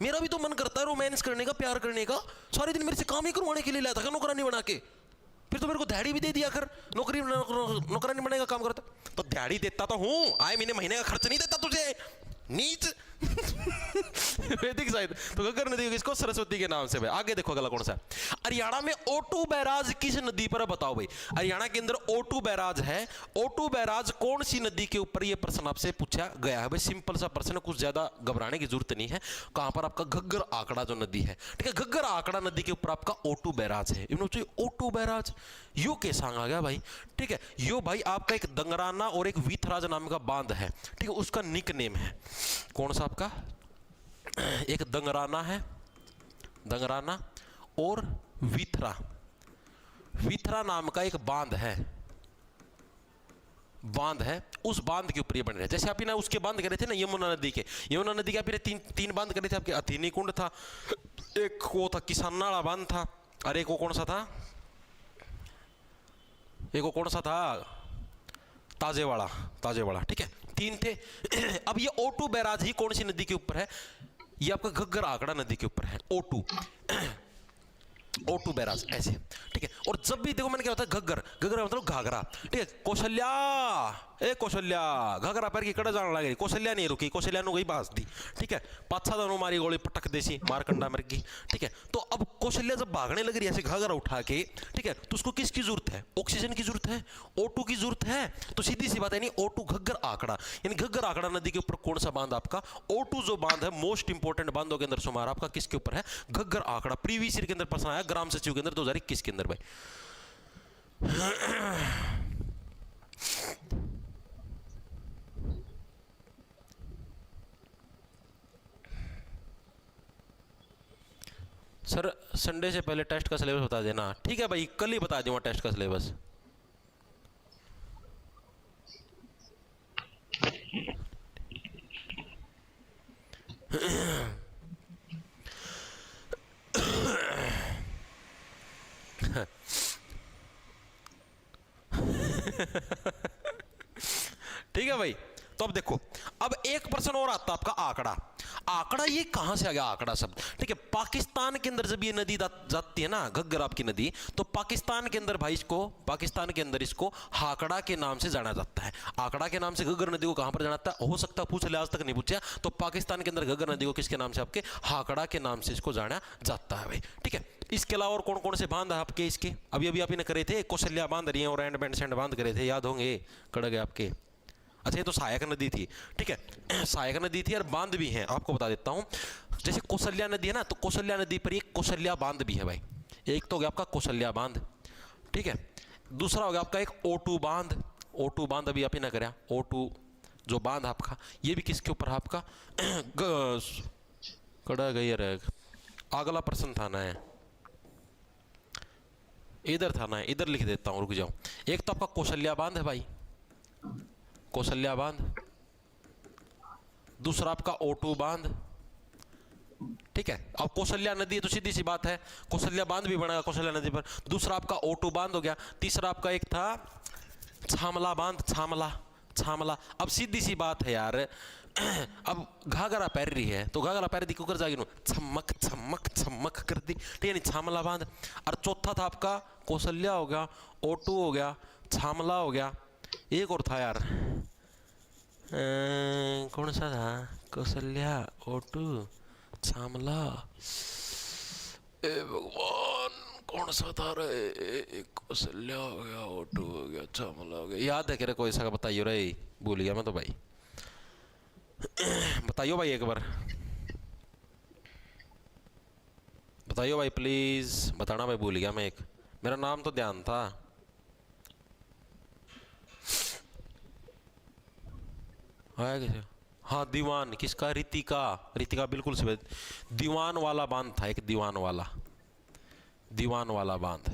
मेरा भी तो मन करता है रोमांस करने का, प्यार करने का, सारे दिन मेरे से काम ही करवाने के लिए लाया था नौकरानी बना के, फिर तो मेरे को दिहाड़ी भी दे दिया कर, नौकरानी बनने का काम करता। तो दिहाड़ी देता तो हूं, आए महीने का खर्च नहीं देता तुझे, नीच। वैदिक साहित्य तो घग्गर नदी किसको? सरस्वती के नाम से भाई। आगे देखो अगला कौन सा? हरियाणा में ओटू बैराज किस नदी पर? बताओ भाई। हरियाणा के अंदर ओटू बैराज है, ओटू बैराज कौन सी नदी के ऊपर? ये प्रश्न आपसे पूछा गया है भाई, सिंपल सा प्रश्न, कुछ ज्यादा घबराने की जरूरत नहीं है। कहां पर? आपका घग्गर आंकड़ा जो नदी है, ठीक है, घग्गर आंकड़ा नदी के ऊपर आपका ओटू बैराज है। ओटू बैराज यो के सांग आ गया भाई, ठीक है। यो भाई आपका एक दंगराना और एक वीतराज नाम का बांध है, ठीक है, उसका निक नेम है। कौन सा? आपका एक दंगराना है, दंगराना और वीथरा, वीथरा नाम का एक बांध है, बांध है, उस बांध के ऊपर ये बन रहे। जैसे आप ना उसके बांध करे थे ना यमुना नदी के, यमुना नदी के फिर तीन बांध करे थे आपके, अथीनी कुंड था, एक वो था किसानाड़ा बांध था, और एक वो कौन सा था? एक वो कौन सा था? ताजेवाड़ा, ताजेवाड़ा, ठीक है, तीन थे। अब ये ओटू बैराज ही कौन सी नदी के ऊपर है? ये आपका घग्गर आंकड़ा नदी के ऊपर है, ओटू। O2 बैराज ऐसे, ठीक है। और जब भी देखो मैंने क्या होता है घग्गर, घग्गर मतलब घाघरा, ठीक है। कौशल्या, ए कौशल्या, घाघरा पैर की कड़ा जाने लगी, कौशल्या नहीं रुकी, कौशल्या ने गई बाज दी, ठीक है। पाछा दोनों मारी गोली पटक देसी मारकंडा मर गई, ठीक है। तो अब कौशल्या जब भागने लग रही है ऐसे घाघरा उठा के, ठीक है, तो उसको किसकी जरूरत है? ऑक्सीजन की जरूरत है, O2 की जरूरत है। तो सीधी सी बात है, नहीं O2 घग्गर आंकड़ा, यानी घग्गर आंकड़ा नदी के ऊपर कौन सा बांध आपका? O2 जो बांध है मोस्ट इंपोर्टेंट बांधों के अंदर शुमार आपका किसके ऊपर है? घग्गर आंकड़ा। प्रीवियस ईयर के अंदर प्रश्न आया ग्राम सचिव के अंदर 2021 के अंदर भाई। सर संडे से पहले टेस्ट का सिलेबस बता देना, ठीक है भाई, कल ही बता दूंगा टेस्ट का सिलेबस। ठीक है भाई। तो अब देखो, अब एक प्रश्न और आता है आपका आंकड़ा। आंकड़ा ये कहां से आ गया आंकड़ा शब्द? ठीक है, पाकिस्तान के अंदर जब ये नदी जाती है ना, घग्गर आपकी नदी, तो पाकिस्तान के अंदर भाई इसको, पाकिस्तान के अंदर इसको हाकड़ा के नाम से जाना जाता है। आंकड़ा के नाम से घग्गर नदी को कहां पर जाना जाता है? हो सकता है पूछ ले, आज तक नहीं पूछा। तो पाकिस्तान के अंदर घग्गर नदी को किसके नाम से? आपके हाकड़ा के नाम से इसको जाना जाता है भाई, ठीक है। इसके अलावा और कौन कौन से बांध है आपके इसके? अभी अभी आप इन्हें करे थे, कौशल्या बांध रही है और एंड बैंड बांध करे थे, याद होंगे, कड़ गए आपके। अच्छा ये तो सहायक नदी थी, ठीक है, सहायक नदी थी और बांध भी है, आपको बता देता हूं। जैसे कौशल्या नदी है ना, तो कौशल्या नदी पर एक कौशल्या बांध भी है भाई। एक तो हो गया आपका कौशल्या बांध, ठीक है। दूसरा हो गया आपका एक O2 बांध। O2 बांध अभी आप ही ना कराया, O2 जो बांध आपका, ये भी किसके ऊपर है आपका? कड़ा गई रे, अगला प्रश्न था ना, इधर था ना, इधर लिख देता हूं, रुक जाओ। एक तो आपका कौशल्या बांध है भाई, कौशल्या बांध। दूसरा आपका O2 बांध, ठीक है। अब कौशल्या नदी है तो सीधी सी बात है कौशल्या बांध भी बनेगा कौशल्या नदी पर। दूसरा आपका O2 बांध हो गया। तीसरा आपका एक था छामला बांध, छामला, छामला। अब सीधी सी बात है यार, अब घाघरा पैर रही है तो घाघरा पैर दी क्यों कर जाएगी, छमक छमक छमक कर दी, ठीक है, नहीं छामला बांध। और चौथा था आपका कौशल्या हो गया, O2 हो गया, छामला हो गया, एक और था यार, कौन सा था? कौशल्या, O2, छामला, ए भगवान कौन सा था रे? कौशल्या हो गया, O2 हो गया, छामला हो गया, याद है क्या कोई सा? बताइयो रे, भूल गया मैं तो भाई, बताइयो भाई एक बार, बताइयो भाई प्लीज, बताना भाई, भूल गया मैं एक, मेरा नाम तो ध्यान था। आया कैसे? हाँ दीवान, किसका? रितिका, रितिका बिल्कुल सही। दीवान वाला बांध था एक, दीवान वाला, दीवान वाला बांध,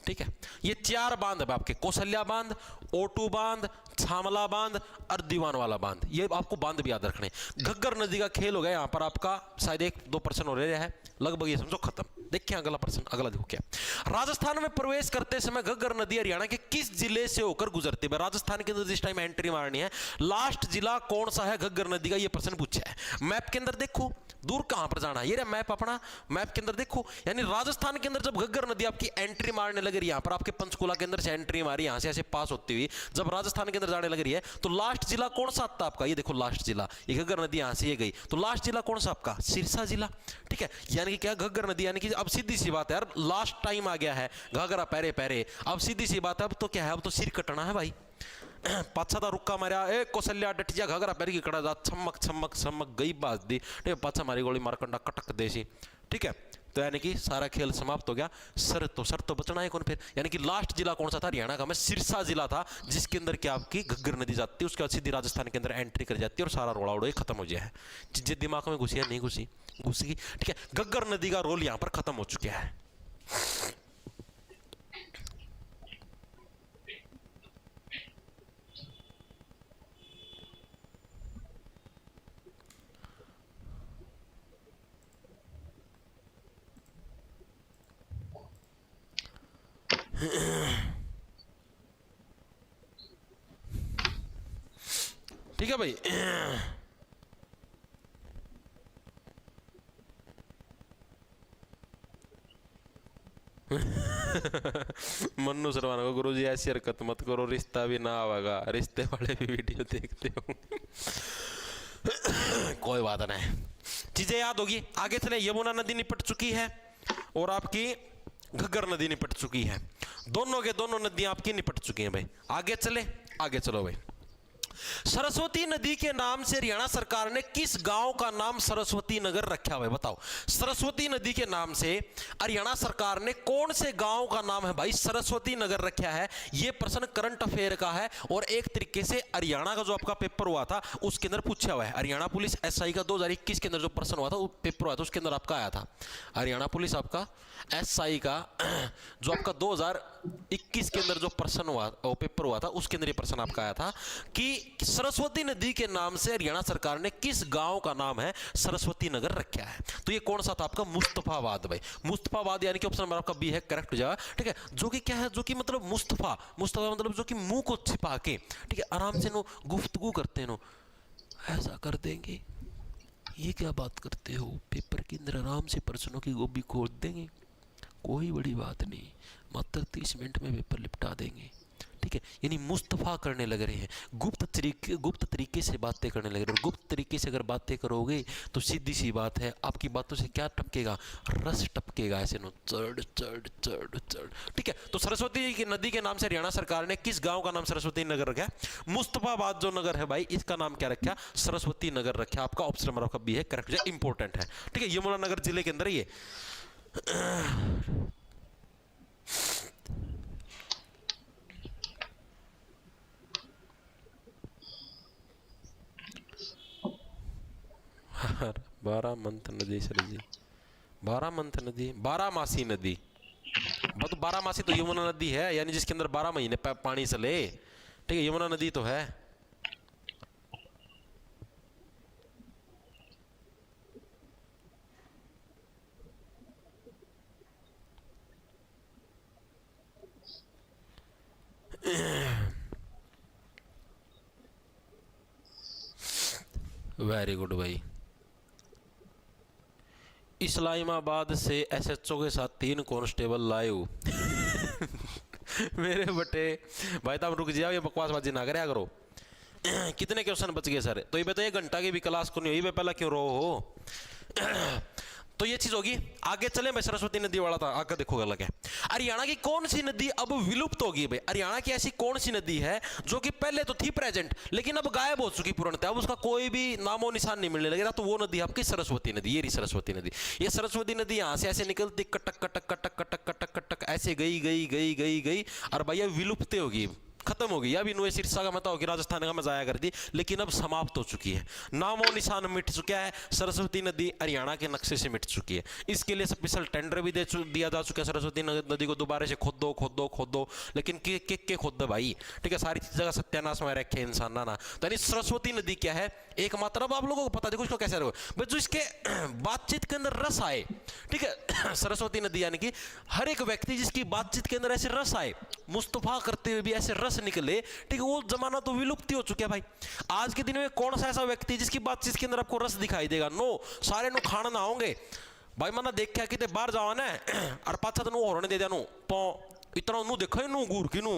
ठीक है। ये चार बांध है आपके, कौशल्या बांध, O2 बांध, छामला बांध और दीवान वाला बांध। ये आपको बांध भी याद रखने। घग्गर नदी का खेल हो गया यहाँ पर आपका, शायद 1-2 प्रश्न हो रहे हैं, लगभग ये समझो खत्म। देखिए अगला प्रश्न, अगला देखो क्या। राजस्थान में प्रवेश करते समय घग्गर नदी हरियाणा के किस जिले से होकर गुजरती है? राजस्थान के अंदर इस टाइम एंट्री मारनी है, लास्ट जिला कौन सा है घग्गर नदी का, ये प्रश्न पूछा है। मैप के अंदर देखो दूर कहां पर जाना है, ये रहा मैप अपना, मैप के अंदर देखो, यानी राजस्थान के अंदर जब घग्गर नदी आपकी एंट्री मारने लग रही है, यहां पर आपके पंचकुला के अंदर से एंट्री मारी, यहां से ऐसे पास होती हुई जब राजस्थान के अंदर जाने लग रही है, तो लास्ट जिला कौन सा आता है आपका? ये देखो लास्ट जिला, ये घग्गर नदी यहां से ये गई, तो लास्ट जिला कौन सा आपका? सिरसा जिला, ठीक है। यानी कि क्या घग्गर नदी, यानी कि अब सीधी सी बात है यार, लास्ट टाइम आ गया है, घाघरा पैरे पैरे, अब सीधी सी बात है, अब तो क्या है, अब तो सिर कटना है भाई। पाछा था रुक्का मारा, ए कौशल्या डटिया घाघरा पैर की कड़ा जा, छमक छमक छमक गई बाज दी, ठीक है, पाछा मारी गोली मारकंडा कटक देसी, ठीक है। तो यानी कि सारा खेल समाप्त हो गया। सर तो बचना है कौन फिर, यानी कि लास्ट जिला कौन सा था? हरियाणा का में सिरसा जिला था, जिसके अंदर क्या आपकी घग्गर नदी जाती है, उसके बाद सीधी राजस्थान के अंदर एंट्री कर जाती है और सारा रोड़ा उड़ा खत्म हो गया है। चीजें दिमाग में घुसी है, नहीं घुसी? घुसी, ठीक है। घग्गर नदी का रोल यहाँ पर खत्म हो चुका है। ठीक है भाई, मन्नू शर्मा को, गुरुजी ऐसी हरकत मत करो, रिश्ता भी ना आवेगा, रिश्ते वाले भी वीडियो देखते हो। कोई बात नहीं, चीजें याद होगी। आगे चले, यमुना नदी निपट चुकी है और आपकी घग्गर नदी निपट चुकी है। दोनों के दोनों नदियां आपकी निपट चुकी हैं भाई। आगे चले, आगे चलो भाई। सरस्वती नदी के नाम से हरियाणा सरकार ने किस गांव का नाम सरस्वती नगर रखा हुआ है? बताओ, सरस्वती नदी के नाम से हरियाणा सरकार ने कौन से गांव का नाम है भाई सरस्वती नगर रखा है? यह प्रश्न करंट अफेयर का है और एक तरीके से हरियाणा का जो आपका पेपर हुआ था उसके अंदर पूछा हुआ है। हरियाणा पुलिस एसआई का 2021 के अंदर जो प्रश्न हुआ था, वो पेपर हुआ था, उसके अंदर आपका आया था। हरियाणा पुलिस आपका एसआई का जो आपका 2021 के अंदर जो प्रश्न हुआ, वो पेपर हुआ था, उसके अंदर ये प्रश्न आपका आया था कि सरस्वती नदी के नाम से हरियाणा सरकार ने किस गांव का नाम है सरस्वती नगर रखा है? तो ये कौन सा था आपका? मुस्तफाबाद भाई। मुस्तफाबाद यानी कि ऑप्शन नंबर आपका बी है, करेक्ट हो जाएगा। ठीक है, जो कि क्या है, जो कि मतलब मुस्तफा, मुस्तफा मतलब जो कि मुंह को छिपा के, ठीक है, आराम से नो गुफ्तगू करते हैं, नो ऐसा कर देंगे, ये क्या बात करते हो, पेपर के अंदर आराम से प्रश्नों की गोभी खोद देंगे, कोई बड़ी बात नहीं, मात्र 30 मिनट में पेपर निपटा देंगे। ठीक है, यानी मुस्तफा करने लग रहे हैं, गुप्त तरीके से बातें करने लग रहे हैं। गुप्त तरीके से अगर बातें करोगे तो सीधी सी बात है, आपकी बातों से क्या टपकेगा? रस टपकेगा, ऐसे नो चढ़ चढ़ चढ़ चढ़। ठीक है, तो सरस्वती की नदी के नाम से हरियाणा सरकार ने किस गांव का नाम सरस्वती नगर रखा? मुस्तफाबाद जो नगर है भाई, इसका नाम क्या रखा? सरस्वती नगर रखा। आपका ऑप्शन नंबर आपका बी है, करेक्ट है, इंपॉर्टेंट है। ठीक है, यमुना नगर जिले के अंदर ये बारामंथ नदी, सर जी, बारामंथ नदी, बारामासी नदी। तो बारामासी तो यमुना नदी है, यानी जिसके अंदर 12 महीने पानी चले। ठीक है, यमुना नदी तो है। वेरी गुड भाई। इस्लामाबाद से एसएचओ के साथ 3 कांस्टेबल लाइव। मेरे बटे भाई, तुम रुक जाओ, ये बकवासबाजी ना करे करो। कितने क्वेश्चन बच गए सर? तो ये बताइए, घंटा की भी क्लास को नहीं हुई, पहला क्यों रो हो? तो ये चीज होगी। आगे चले, मैं सरस्वती नदी वाला था, आगे देखो अलग है। हरियाणा की कौन सी नदी अब विलुप्त होगी भाई? हरियाणा की ऐसी कौन सी नदी है जो कि पहले तो थी प्रेजेंट, लेकिन अब गायब हो चुकी पूर्णतः, अब उसका कोई भी नामो निशान नहीं मिलने लगेगा? तो वो नदी आपकी सरस्वती नदी। ये रही सरस्वती नदी। ये सरस्वती नदी यहां से ऐसे निकलती, कटक कटक कटक कटक कटक कटक ऐसे गई गई गई गई गई, और भैया विलुप्त होगी, खत्म हो गई। अभी नुए सिरसा का मत हो कि राजस्थान का मजा आया करती, लेकिन अब समाप्त हो चुकी है, नामो निशान मिट चुका है। सरस्वती नदी हरियाणा के नक्शे से मिट चुकी है। इसके लिए स्पेशल टेंडर भी दिया जा चुका है, सरस्वती नदी को दोबारा से खोदो खोदो खोदो, लेकिन के खोद भाई। ठीक है, सारी जगह सत्यानाश में रखे इंसान ना। तो यानी सरस्वती नदी क्या है? एकमात्र, अब आप लोगों को पता देखो इसको कैसे रखो, जो इसके बातचीत के अंदर रस आए। ठीक है, सरस्वती नदी यानी कि हर एक व्यक्ति जिसकी बातचीत के अंदर ऐसे रस आए, मुस्तफा करते हुए भी ऐसे रस निकले। ठीक है, वो जमाना तो विलुप्त हो चुका है भाई। आज के दिन में कौन सा ऐसा व्यक्ति जिसकी बातचीत के अंदर आपको रस दिखाई देगा? नो, सारे नु खाना ना होंगे भाई। मैंने देखा कि बाहर जावा ना और पाछा तो हॉर्न दे दिया नु, तो इतना नु देखो नु घूर की नु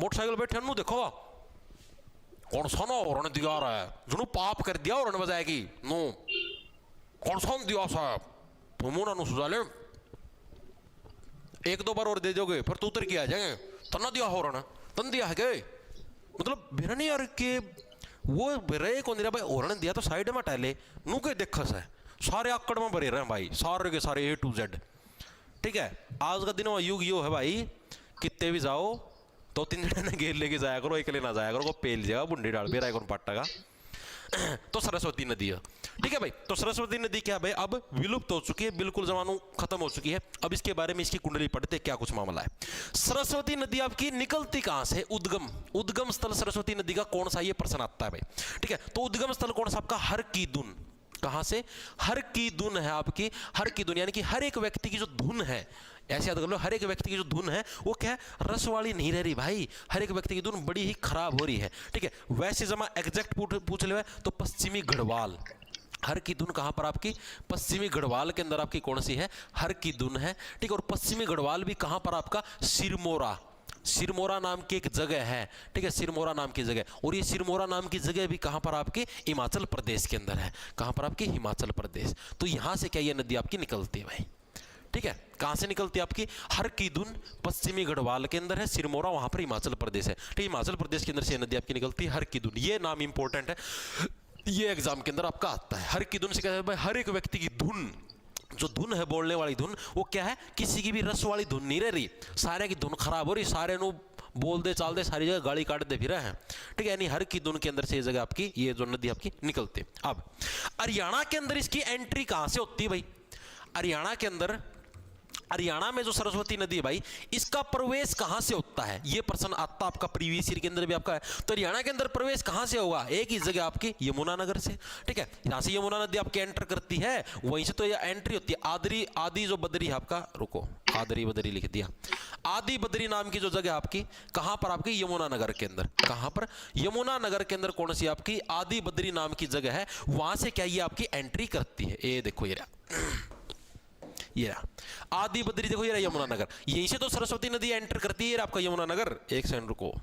मोटरसाइकिल बैठे नु देखो कौन सा ना हॉर्न दिया रहा है, जो पाप कर दिया हॉर्न बजाएगी नु, कौन सा दिया साहब तुम ना सुझा ले, 1-2 बार और दे दोगे फिर तू उतर के आ जाएंगे, तना दिया हॉर्न, तन दिया है गए, मतलब बेरा नहीं यार के वो बेरे कौन दिया भाई, हॉर्न दिया तो साइड में टहले नू के देखस है, सारे आकड़ में भरे रहे हैं भाई, सारे के सारे A to Z। ठीक है, आज का दिन युग यो है भाई, कितने भी जाओ 2-3 जने ने घेर लेके जाया करो, अकेले ना जाया करो, को पेल जाएगा बुंडी डाल पे कौन पाटा का। तो सरस्वती नदी है। ठीक है भाई, तो सरस्वती नदी क्या भाई अब विलुप्त हो चुकी है, बिल्कुल जमानों खत्म हो चुकी है। अब इसके बारे में इसकी कुंडली पढ़ते क्या कुछ मामला है। सरस्वती नदी आपकी निकलती कहां से? उद्गम स्थल सरस्वती नदी का कौन सा, ये प्रश्न आता है भाई। ठीक है, तो उद्गम स्थल कौन सा आपका? हर की धुन। कहां से? हर की धुन है आपकी, हर की धुन यानी कि हर एक व्यक्ति की जो धुन है, ऐसे याद कर लो, हर एक व्यक्ति की जो धुन है वो क्या है? रस वाली नहीं रह रही भाई, हर एक व्यक्ति की धुन बड़ी ही खराब हो रही है। ठीक है, वैसे जमा एग्जैक्ट पूछ ले तो पश्चिमी गढ़वाल, हर की धुन कहाँ पर आपकी, पश्चिमी गढ़वाल के अंदर आपकी कौन सी है, हर की धुन है। ठीक है, और पश्चिमी गढ़वाल भी कहाँ पर आपका, सिरमौरा, सिरमौरा नाम की एक जगह है। ठीक है, सिरमौरा नाम की जगह, और ये सिरमौरा नाम की जगह भी कहाँ पर आपके, हिमाचल प्रदेश के अंदर है। कहाँ पर आपकी, हिमाचल प्रदेश। तो यहाँ से क्या ये नदी आपकी निकलती है भाई। ठीक है, कहां से निकलती है आपकी, हर की धुन पश्चिमी गढ़वाल के अंदर है, सिरमौरा वहां पर हिमाचल प्रदेश है। ठीक है, हिमाचल प्रदेश के अंदर से नदी आपकी निकलती है, हर की धुन। ये नाम इंपॉर्टेंट है, ये एग्जाम के अंदर आपका आता है। हर की धुन से क्या है भाई, हर एक व्यक्ति की धुन, जो धुन है बोलने वाली धुन, वो क्या है, किसी की भी रस वाली धुन नहीं रह रही, सारे की धुन खराब हो रही, सारे नु बोल दे चाल दे, सारी जगह गाड़ी काट दे फिर है। ठीक है, यानी हर की धुन के अंदर से ये जगह आपकी, ये जो नदी आपकी निकलती है। अब हरियाणा के अंदर इसकी एंट्री कहां से होती है भाई, हरियाणा के अंदर, हरियाणा में जो सरस्वती नदी है भाई, इसका प्रवेश कहां से होता है, ये प्रश्न आता आपका प्रीवियस ईयर के अंदर भी आपका है। तो हरियाणा के अंदर प्रवेश कहां से होगा, एक ही जगह आपकी यमुनानगर से। ठीक है, यहां से यमुना नदी आपकी एंटर करती है, वहीं से तो ये एंट्री होती है। आदरी, आदि जो बदरी है आपका, रुको, आदरी बदरी लिख दिया, आदि बदरी नाम की जो जगह आपकी, कहां पर आपकी, यमुनानगर के अंदर। कहां पर, यमुनानगर के अंदर कौन सी आपकी, आदि बदरी नाम की जगह है, वहां से क्या ये आपकी एंट्री करती है। ये देखो, ये आदि बद्री, देखो ये यमुनानगर, यहीं से तो सरस्वती नदी एंटर करती है आपका यमुनानगर। एक सेकंड रुको,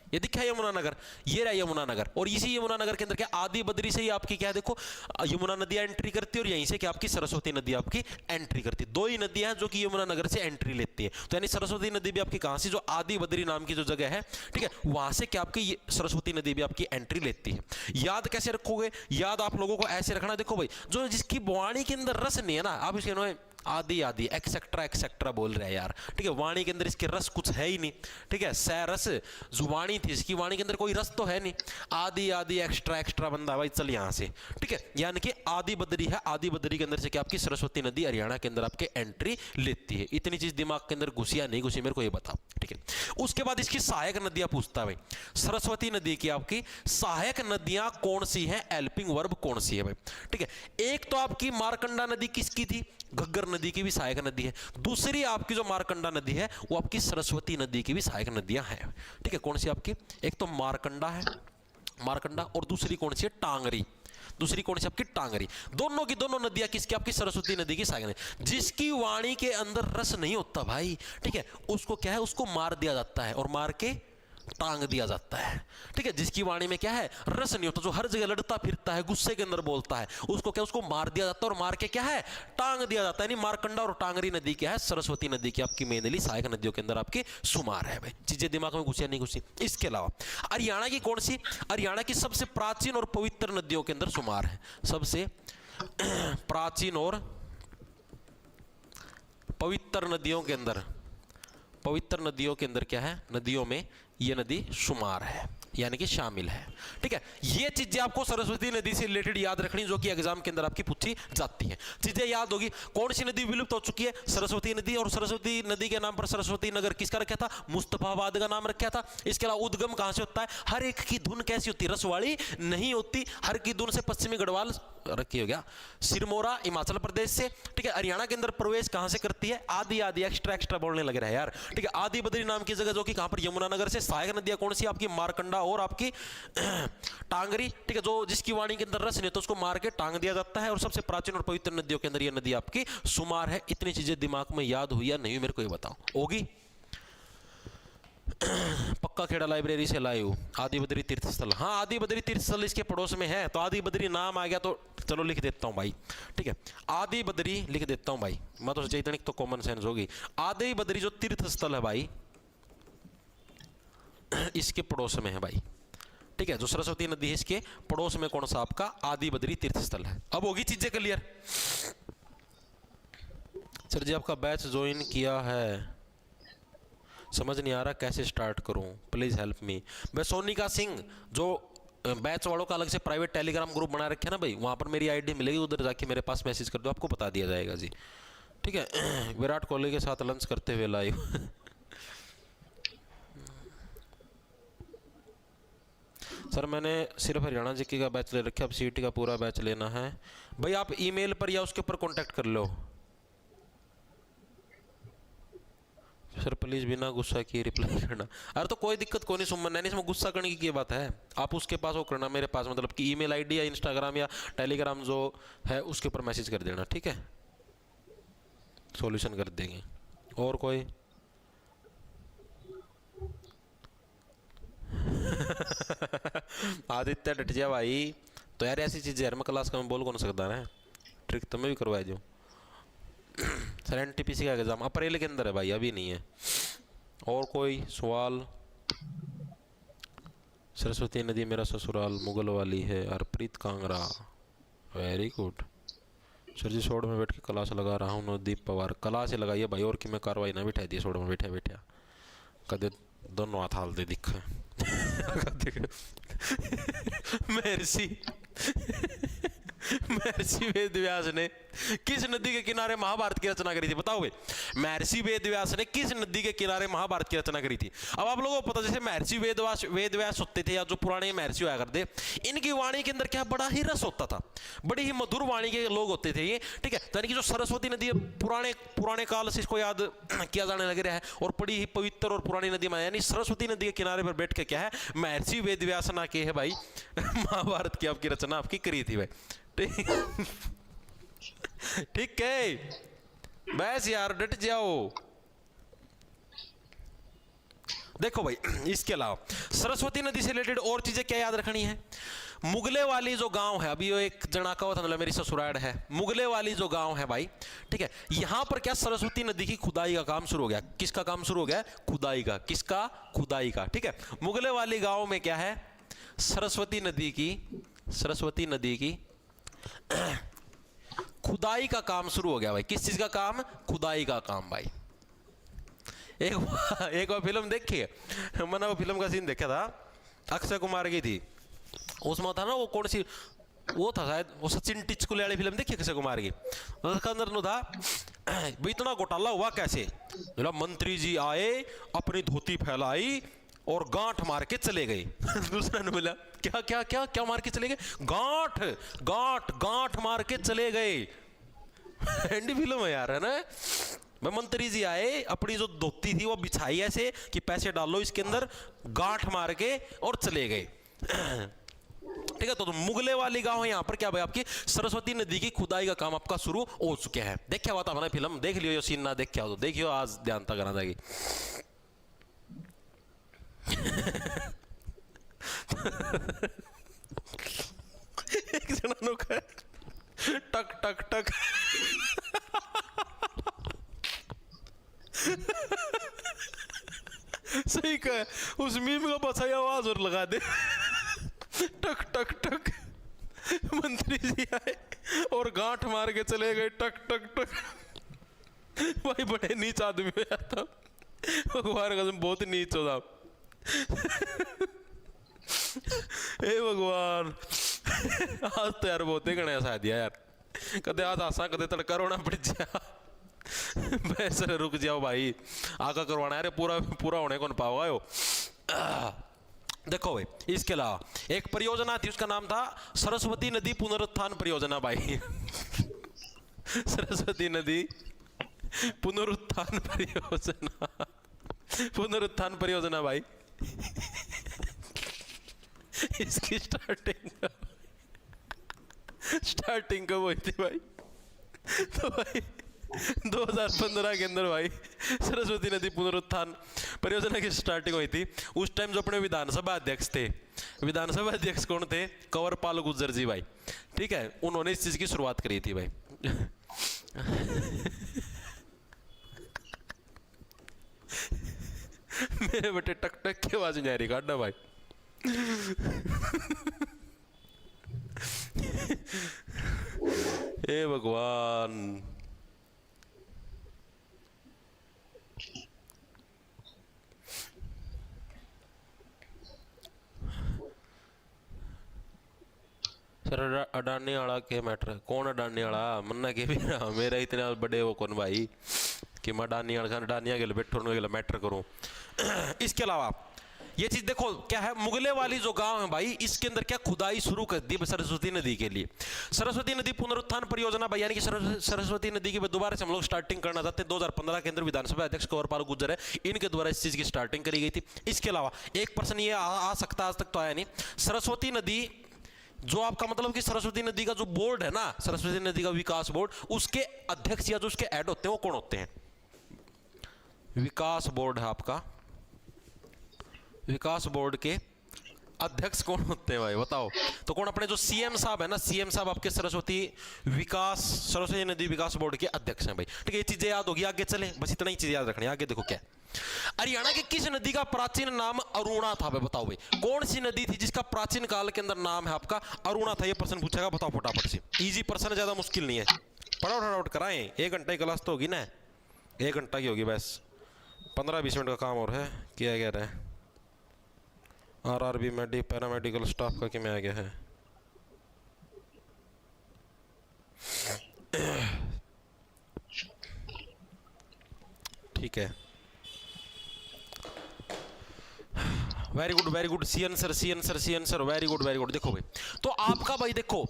ये दिखा है यमुनानगर, ये रहा यमुनानगर, और इसी यमुनानगर के अंदर क्या, आदि बद्री से ही आपकी क्या है, देखो यमुना नदी एंट्री करती है, और यहीं से क्या आपकी सरस्वती नदी आपकी एंट्री करती है। दो ही नदियां जो कि यमुनानगर से एंट्री लेती है। तो यानी सरस्वती नदी भी आपकी कहां से, जो आदि बद्री नाम की जो जगह है, ठीक है, वहां से क्या आपकी सरस्वती नदी भी आपकी एंट्री लेती है। याद कैसे रखोगे, याद आप लोगों को ऐसे रखना, देखो भाई, जो जिसकी वाणी के अंदर रस नहीं है ना, आप इसके आदि आदि एक्सेट्रा एक्सेट्रा बोल रहे हैं यार। ठीक है, वाणी के अंदर इसके रस कुछ है ही नहीं। ठीक है, सै रस जो वाणी थी, इसकी वाणी के अंदर कोई रस तो है नहीं। आदि आदि एक्स्ट्रा एक्स्ट्रा बंदा भाई, चल यहां से। ठीक है, यानी कि आदि बद्री है, आदि बद्री के अंदर से क्या आपकी सरस्वती नदी हरियाणा के अंदर आपके एंट्री लेती है। इतनी चीज दिमाग के अंदर घुसी या नहीं घुसी, मेरे को ये बताओ। ठीक है, उसके बाद इसकी सहायक नदियां पूछता है भाई, सरस्वती नदी की आपकी सहायक नदियां कौन सी है, हेल्पिंग वर्ब कौन सी है भाई। ठीक है, एक तो आपकी मारकंडा नदी किसकी थी, घग्गर नदी की भी सहायक नदी है। दूसरी आपकी जो मारकंडा नदी है, वो आपकी सरस्वती नदी की भी सहायक नदियां हैं। ठीक है, कौन सी आपकी, एक तो मारकंडा है, मारकंडा, और दूसरी कौन सी है, टांगरी। दूसरी कौन सी आपकी, टांगरी। दोनों की दोनों नदियां किसकी, आपकी सरस्वती नदी की सहायक नदी। जिसकी वाणी के अंदर रस नहीं होता भाई, ठीक है, उसको क्या है, उसको मार दिया जाता है, और मार के टांग दिया जाता है। ठीक है, जिसकी वाणी में क्या है, रस नहीं होता, जो हर जगह लड़ता फिरता है, गुस्से के अंदर बोलता है, उसको क्या, उसको मार दिया जाता है, और मार के क्या है, टांग दिया जाता है। यानी मारकंडा और टांगरी नदी क्या है, सरस्वती नदी की आपकी मेनली सहायक नदियों के अंदर आपकी शुमार है भाई। चीजें दिमाग में घुसी नहीं घुसी। इसके अलावा हरियाणा की कौन सी, हरियाणा की सबसे प्राचीन और पवित्र नदियों के अंदर शुमार है, सबसे प्राचीन और पवित्र नदियों के अंदर, पवित्र नदियों के अंदर क्या है, नदियों में ये नदी शुमार है, यानी कि शामिल है। ठीक है, ये चीजें आपको सरस्वती नदी से रिलेटेड याद रखनी, जो कि एग्जाम के अंदर आपकी पूछी जाती है। चीजें याद होगी, कौन सी नदी विलुप्त हो चुकी है, सरस्वती नदी, और सरस्वती नदी के नाम पर सरस्वती नगर किसका रखा था, मुस्तफाबाद का नाम रखा था। इसके अलावा उद्गम कहां से होता है, हर एक की धुन कैसी होती है, रस वाली नहीं होती। हर की धुन से पश्चिमी गढ़वाल रखी हो गया, सिरमौरा हिमाचल प्रदेश से। ठीक है, हरियाणा के अंदर प्रवेश कहां से करती है, आदि आदि एक्स्ट्रा एक्स्ट्रा बोलने लग रहा है यार। ठीक है, आदि बद्री नाम की जगह, जो कि कहां पर, यमुनानगर से। सहायक नदियां कौन सी, आपकी मारकंडा और आपकी टांगरी। ठीक है, जो जिसकी वाणी के अंदर रस नहीं तो उसको मार के टांग दिया जाता है, और सबसे प्राचीन और पवित्र नदियों के अंदर यह नदी आपकी शुमार है। इतनी चीजें दिमाग में याद हुई या नहीं, मेरे को ये बताओ, होगी। पक्का खेड़ा लाइब्रेरी से लाए हो, आदि बद्री तीर्थ स्थल। हाँ, आदि बद्री तीर्थ स्थल इसके पड़ोस में है, तो आदि बद्री नाम आ गया, तो चलो लिख देता हूं भाई। ठीक है, आदि बद्री लिख देता हूं भाई, मैं तो सोचा इतनी तो कॉमन सेंस होगी। आदि बद्री जो तीर्थ स्थल है भाई, इसके पड़ोस में है भाई। ठीक है, जो सरस्वती नदी है, इसके पड़ोस में कौन सा आपका, आदि बद्री तीर्थ स्थल है। अब होगी चीजें क्लियर। सर जी आपका बैच ज्वाइन किया है, समझ नहीं आ रहा कैसे स्टार्ट करूं, प्लीज हेल्प मी। मैं सोनिका सिंह, जो बैच वालों का अलग से प्राइवेट टेलीग्राम ग्रुप बना रखे है ना भाई, वहां पर मेरी आईडी मिलेगी, उधर जाके मेरे पास मैसेज कर दो, आपको बता दिया जाएगा जी। ठीक है, विराट कोहली के साथ लंच करते हुए लाइव। सर मैंने सिर्फ हरियाणा जीके का बैच ले रखा, अब सीईटी का पूरा बैच लेना है भाई। आप ईमेल पर या उसके ऊपर कांटेक्ट कर लो। सर प्लीज बिना गुस्सा किए रिप्लाई करना। अरे तो कोई दिक्कत कोई नहीं सुमन, नहीं इसमें गुस्सा करने की क्या बात है। आप उसके पास वो करना, मेरे पास मतलब कि ईमेल आईडी या इंस्टाग्राम या टेलीग्राम जो है उसके ऊपर मैसेज कर देना, ठीक है, सॉल्यूशन कर देंगे। और कोई आदित्य डट जा भाई। तो यार ऐसी चीज़ यार मैं क्लास का मैं बोल कौन सकता है, ट्रिक तो मैं भी करवाया जो। सर एनटीपीसी का एग्जाम अप्रैल के अंदर है भाई, अभी नहीं है। और कोई सवाल? सरस्वती नदी मेरा ससुराल मुगल वाली है, Harpreet Kangra, very good. Sir ji सोड में बैठ के क्लास लगा रहा हूँ, नवदीप पवार। क्लास ही लगाइए भाई, और कि मैं कार्रवाई ना बिठा दी सोड में बैठा बैठा, कदे दोनों हाथ हाल दे दिखा। महर्षि महर्षि वेद व्यास ने किस नदी के किनारे महाभारत की रचना करी थी? बताओ भाई, महर्षि वेद व्यास ने किस नदी के किनारे महाभारत की रचना करी थी? अब आप लोगों को पता, जैसे महर्षि वेद व्यास होते थे या जो पुराने महर्षि हुआ करते, इनकी वाणी के अंदर क्या बड़ा ही रस होता था, बड़ी ही मधुर वाणी के लोग होते थे ये, ठीक है। यानी कि जो सरस्वती नदी पुराने काल से इसको याद किया जाने लग रहा है और बड़ी ही पवित्र और पुरानी नदी में, यानी सरस्वती नदी के किनारे पर बैठ के क्या है, महर्षि वेद व्यास ना के है भाई महाभारत की आपकी रचना आपकी करी थी भाई, ठीक है। बस यार डट जाओ। देखो भाई, इसके अलावा सरस्वती नदी से रिलेटेड और चीजें क्या याद रखनी है? मुगले वाली जो गांव है, अभी वो एक जनाका हुआ था, मतलब मेरी ससुराल है, मुगले वाली जो गांव है भाई, ठीक है, यहां पर क्या सरस्वती नदी की खुदाई का काम शुरू हो गया। किसका काम शुरू हो गया? खुदाई का। किसका? खुदाई का, ठीक है। मुगले वाली गांव में क्या है? सरस्वती नदी की खुदाई का काम शुरू हो गया भाई। किस चीज का काम? खुदाई का काम भाई। एक बार फिल्म देखी है मैंने, वो फिल्म का सीन देखा था, अक्षय कुमार की थी, उसमें था ना वो कौन सी, वो था शायद वो सचिन टिचकुले वाली फिल्म देखी अक्षय कुमार की, उसके अंदर नो था भाई इतना घोटाला हुआ कैसे, बोला मंत्री जी आए, अपनी धोती फैलाई और गांठ मार के चले गए। दूसरा ने बोला क्या क्या क्या क्या मार के चले गए? गांठ गांठ गांठ मार के चले गए। हैंडी फिल्म है यार, है ना। मैं मंत्री जी आए, अपनी जो धोती थी वो बिछाई ऐसे कि पैसे डालो इसके अंदर, गांठ मार के और चले गए, ठीक है। तो मुगले वाली गांव है, यहाँ पर क्या भाई आपकी सरस्वती नदी की खुदाई का काम आपका शुरू हो चुका है। देखा हुआ था मैंने फिल्म, देख लियो, सीन ना देखा हो तो देखियो, आज ध्यान तक आना जाएगी। एक जना का टक टक टक सही कहा, उस मीम का बचाई आवाज और लगा दे, टक टक टक, मंत्री जी आए और गांठ मार के चले गए, टक टक टक। भाई बड़े नीच आदमी हो यार, था भगवान कसम बहुत नीच हो था। हे भगवान, आज तो यार बहुत ही गणा हसा दिया यार, कदे आज हसा कदे तड़का रोना पड़ जा। वैसे रुक जाओ भाई, आगा करवाना है, पूरा पूरा होने को न पाओगा यो। देखो भाई, इसके अलावा एक परियोजना थी, उसका नाम था सरस्वती नदी पुनरुत्थान परियोजना भाई। सरस्वती नदी पुनरुत्थान परियोजना, पुनरुत्थान परियोजना भाई। इसकी स्टार्टिंग कब हुई थी भाई? तो भाई 2015 के अंदर भाई सरस्वती नदी पुनरुत्थान परियोजना की स्टार्टिंग हुई थी। उस टाइम जो अपने विधानसभा अध्यक्ष थे, विधानसभा अध्यक्ष कौन थे? कंवरपाल गुर्जर जी भाई, ठीक है, उन्होंने इस चीज की शुरुआत करी थी भाई। मेरे बेटे टक टक की आवाज नहीं आ रही, काटना भाई। हे भगवान, सर अडानी वाला के मैटर? कौन अडानी वाला? मन्ना के भी मेरा इतने बड़े वो कौन भाई कि मैं अडानी वाला अडानिया के बैठो मैटर करूं। इसके अलावा ये चीज देखो क्या है, मुगले वाली जो गांव है भाई, इसके अंदर क्या खुदाई शुरू कर दी सरस्वती नदी के लिए। सरस्वती नदी पुनरुत्थान परियोजना भाई, यानी कि सरस्वती नदी की दोबारा से हम लोग स्टार्टिंग करना चाहते हैं। 2015 के अंदर विधानसभा अध्यक्ष कंवरपाल गुर्जर है, इनके द्वारा इस चीज की स्टार्टिंग करी गई थी। इसके अलावा एक प्रश्न ये आ सकता है, आज तक तो आया नहीं, सरस्वती नदी जो आपका मतलब कि सरस्वती नदी का जो बोर्ड है ना, सरस्वती नदी का विकास बोर्ड, उसके अध्यक्ष या जो उसके ऐड होते हैं वो कौन होते हैं? विकास बोर्ड है आपका, विकास बोर्ड के अध्यक्ष कौन होते हैं भाई बताओ? तो कौन? अपने जो सीएम साहब है ना, सीएम साहब आपके सरस्वती नदी विकास बोर्ड के अध्यक्ष हैं भाई। ठीक है, ये चीजें याद होगी, आगे चले, बस इतना ही चीज याद रखनी है। आगे देखो क्या, हरियाणा की किस नदी का प्राचीन नाम अरुणा था भाई? बताओ भाई, कौन सी नदी थी जिसका प्राचीन काल के अंदर नाम है आपका अरुणा था? ये प्रश्न पूछेगा, बताओ फटाफट से। इजी प्रश्न, ज्यादा मुश्किल नहीं है, फटाफट कराएं। 1 घंटे की क्लास तो होगी ना, 1 घंटा की होगी बस, 15-20 मिनट का काम और है। क्या कह रहे हैं? आरआरबी पैरामेडिकल स्टाफ का कि में आ गया है। ठीक है, very good, C answer, very good. देखो भाई, तो आपका भाई देखो,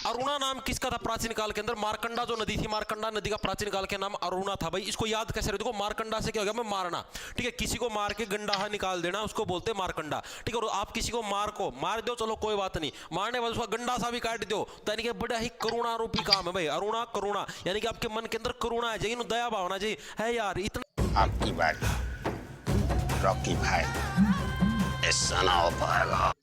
अरुणा नाम किसका था प्राचीन काल के अंदर? मारकंडा जो नदी थी, मारकंडा नदी का प्राचीन काल के नाम अरुणा था भाई। इसको याद कैसे रहे? देखो, मारकंडा से क्या हो गया? मैं मारना, ठीक है, किसी को मार के गंडाहा निकाल देना, उसको बोलते हैं मारकंडा। ठीक है, और आप किसी को मार दो, चलो कोई बात नहीं, मारने बाद उसका गंडा सा भी काट दो, तो यानी कि बड़ा ही करुणा रूपी काम है भाई। अरुणा करुणा, यानी कि आपके मन के अंदर करुणा है, चाहिए दया भावना चाहिए है यार। इतना आपकी बात रॉकी भाई ऐसा ना हो पाएगा।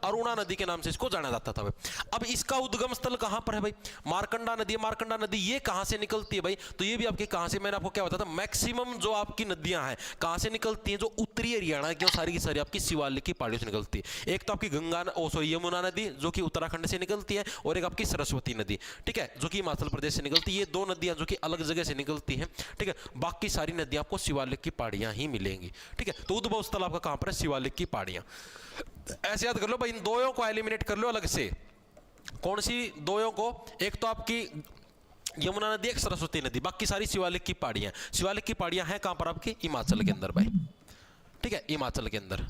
अरुणा नदी के नाम से इसको जाना जाता था भाई। अब इसका उद्गम स्थल कहां पर है भाई? मारकंडा नदी। मारकंडा नदी ये कहां से निकलती है भाई? तो ये भी आपके कहां से, मैंने आपको क्या बताया था, मैक्सिमम जो आपकी नदियां हैं कहां से निकलती हैं? जो उत्तरी हरियाणा की सारी की सारी आपकी शिवालिक की पहाड़ियों से निकलती है। एक तो आपकी यमुना नदी जो कि उत्तराखंड से निकलती है, और एक आपकी सरस्वती नदी, ठीक है, जो कि हिमाचल प्रदेश से निकलती है। ये 2 नदियां जो कि अलग जगह से निकलती हैं, ठीक है। बाकी सारी नदियां आपको शिवालिक की पहाड़ियां ही मिलेंगी, ठीक है। तो उद्भव स्थल आपका कहां पर है? शिवालिक की पहाड़ियां। ऐसे याद कर लो भाई, इन दोयों को एलिमिनेट कर लो अलग से। कौन सी दोयों को? एक तो आपकी यमुना नदी, एक सरस्वती नदी, बाकी सारी शिवालिक की पहाड़ियां। शिवालिक की पहाड़ियां हैं कहां पर? आपके हिमाचल के अंदर भाई, ठीक है, हिमाचल के अंदर।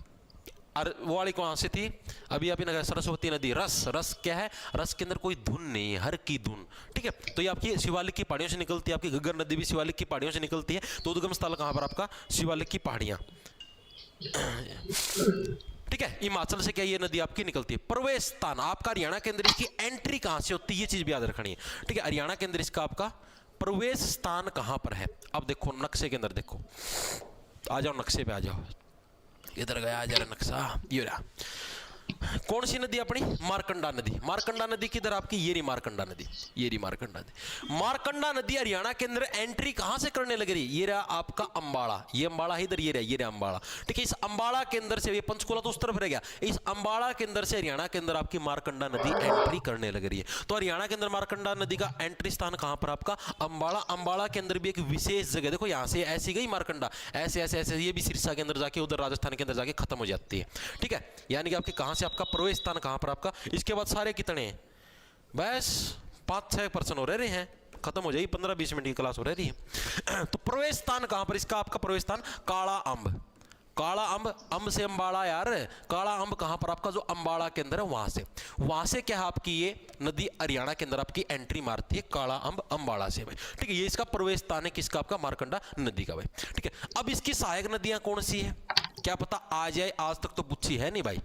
और वो वाली कहां से थी? अभी आपने सरस्वती नदी। रस क्या है? रस के अंदर कोई धुन नहीं है, हर की धुन, ठीक है। तो ये आपकी शिवालिक की पहाड़ियों से निकलती है। आपकी घग्गर नदी भी शिवालिक की पहाड़ियों से निकलती है। तो उद्गम स्थल कहां पर आपका? शिवालिक की पहाड़ियां, ठीक है। हिमाचल से क्या ये नदी आपकी निकलती है। प्रवेश स्थान आपका हरियाणा के अंदर इसकी एंट्री कहां से होती है? ये चीज भी याद रखनी है, ठीक है। हरियाणा के अंदर इसका आपका प्रवेश स्थान कहां पर है? अब देखो नक्शे के अंदर, देखो, आ जाओ नक्शे पे, आ जाओ, इधर गया, आ जा रहा नक्शा, ये रहा। कौन सी नदी अपनी? मारकंडा नदी। मारकंडा नदी किधर आपकी? ये रही मारकंडा नदी, ये रही मारकंडा नदी। मारकंडा नदी हरियाणा के अंदर एंट्री कहां से करने लग रही? ये रहा आपका अंबाड़ा, ये अंबाड़ा इधर, ये रहा अंबाड़ा, ठीक है। इस अंबाड़ा के अंदर से, ये पंचकुला तो उस तरफ रह गया, इस अंबाड़ा के अंदर से हरियाणा के अंदर आपकी मारकंडा नदी एंट्री करने लग रही है। तो हरियाणा के अंदर मारकंडा नदी का एंट्री स्थान कहां पर आपका? अंबाड़ा। अंबाड़ा के अंदर भी एक विशेष जगह, देखो यहां से ऐसी गई मारकंडा, ऐसे ऐसे ऐसे, ये भी सिरसा के अंदर जाके उधर राजस्थान के अंदर जाके खत्म हो जाती है, ठीक है। यानी कि आपके कहां से आपका प्रवेश स्थान कहां पर आपका? इसके बाद सारे कितने हैं? बस 5-6 पर्सन हो रहे हैं, खत्म हो जाएगी, 15-20 मिनट की क्लास हो रही है। तो प्रवेश स्थान कहां पर इसका? आपका प्रवेश स्थान काला अंब। काला अंब, अंब से अंबाड़ा यार, काला अंब कहां पर आपका? जो अंबाड़ा के अंदर है वहां से क्या है आपकी ये नदी हरियाणा के अंदर आपकी एंट्री मारती है, काला अंब अंबाड़ा से भाई, ठीक है। ये इसका प्रवेश स्थान है किसका? आपका मारकंडा नदी का भाई, ठीक है। अब इसकी सहायक नदियां कौन सी है? क्या पता आ जाए, आज तक तो पूछी है नहीं भाई,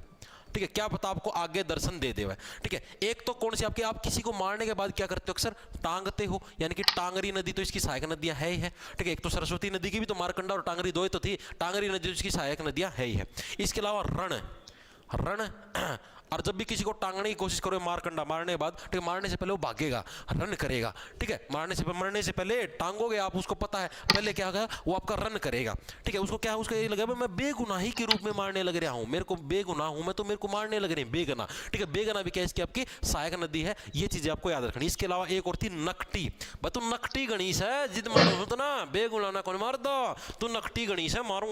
ठीक है। क्या पता आपको आगे दर्शन दे दे, ठीक है। एक तो कौन सी आपकी, आप किसी को मारने के बाद क्या करते हो? अक्सर टांगते हो, यानी कि टांगरी नदी तो इसकी सहायक नदियां है ही है, ठीक है। एक तो सरस्वती नदी की भी तो मारकंडा और टांगरी दो ही तो थी, टांगरी नदी इसकी सहायक नदियां है ही है। इसके अलावा रण और जब भी किसी को टांगने की कोशिश करो मारकंडा, मारने के बाद, ठीक है, मारने से पहले वो भागेगा, रन करेगा, ठीक है। मरने से पहले टांगोगे आप, उसको पता है पहले क्या होगा, वो आपका रन करेगा, ठीक है। उसको क्या है, उसको ये लगा मैं बेगुनाही के रूप में मारने लग रहा हूं, मेरे को बेगुनाह हूं मैं, तो मेरे को मारने लग रहे हैं, बेगुनाह, ठीक है। बेगुनाह भी क्या इसकी आपकी सहायक नदी है, ये चीजें आपको याद रखनी। इसके अलावा एक और थी नकटी, भाई तू नकटी गणेश है, जिद मारो तो ना, बेगुनाह ना कौन मार दो, तू नकटी गणेश है, मारू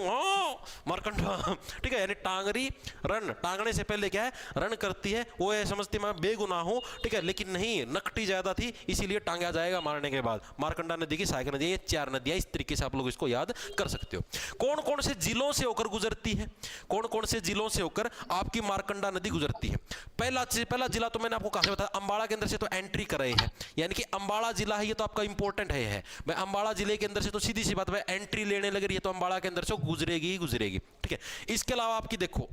मारकंडा, ठीक है। यानी टांगरी रन, टांगने से पहले क्या है, रन हरण करती है वो ये समझती मैं बेगुनाह हूं, ठीक है, लेकिन नहीं, नकटी ज्यादा थी इसीलिए टांगा जाएगा मारने के बाद। मारकंडा नदी की सहायक नदी, ये 4 नदियां, इस तरीके से आप लोग इसको याद कर सकते हो। कौन कौन से जिलों से होकर गुजरती है, कौन कौन से जिलों से होकर आपकी मारकंडा नदी गुजरती है? पहला जिला तो मैंने आपको कहां से बताया, अंबाला के अंदर से तो एंट्री कर रहे हैं, यानी कि अंबाला जिला है, ये तो आपका इंपॉर्टेंट है। मैं अंबाला जिले के अंदर से तो सीधी सी बात है एंट्री लेने लग रही है, तो अंबाला के अंदर से गुजरेगी ही गुजरेगी, ठीक है। इसके अलावा आपकी देखो,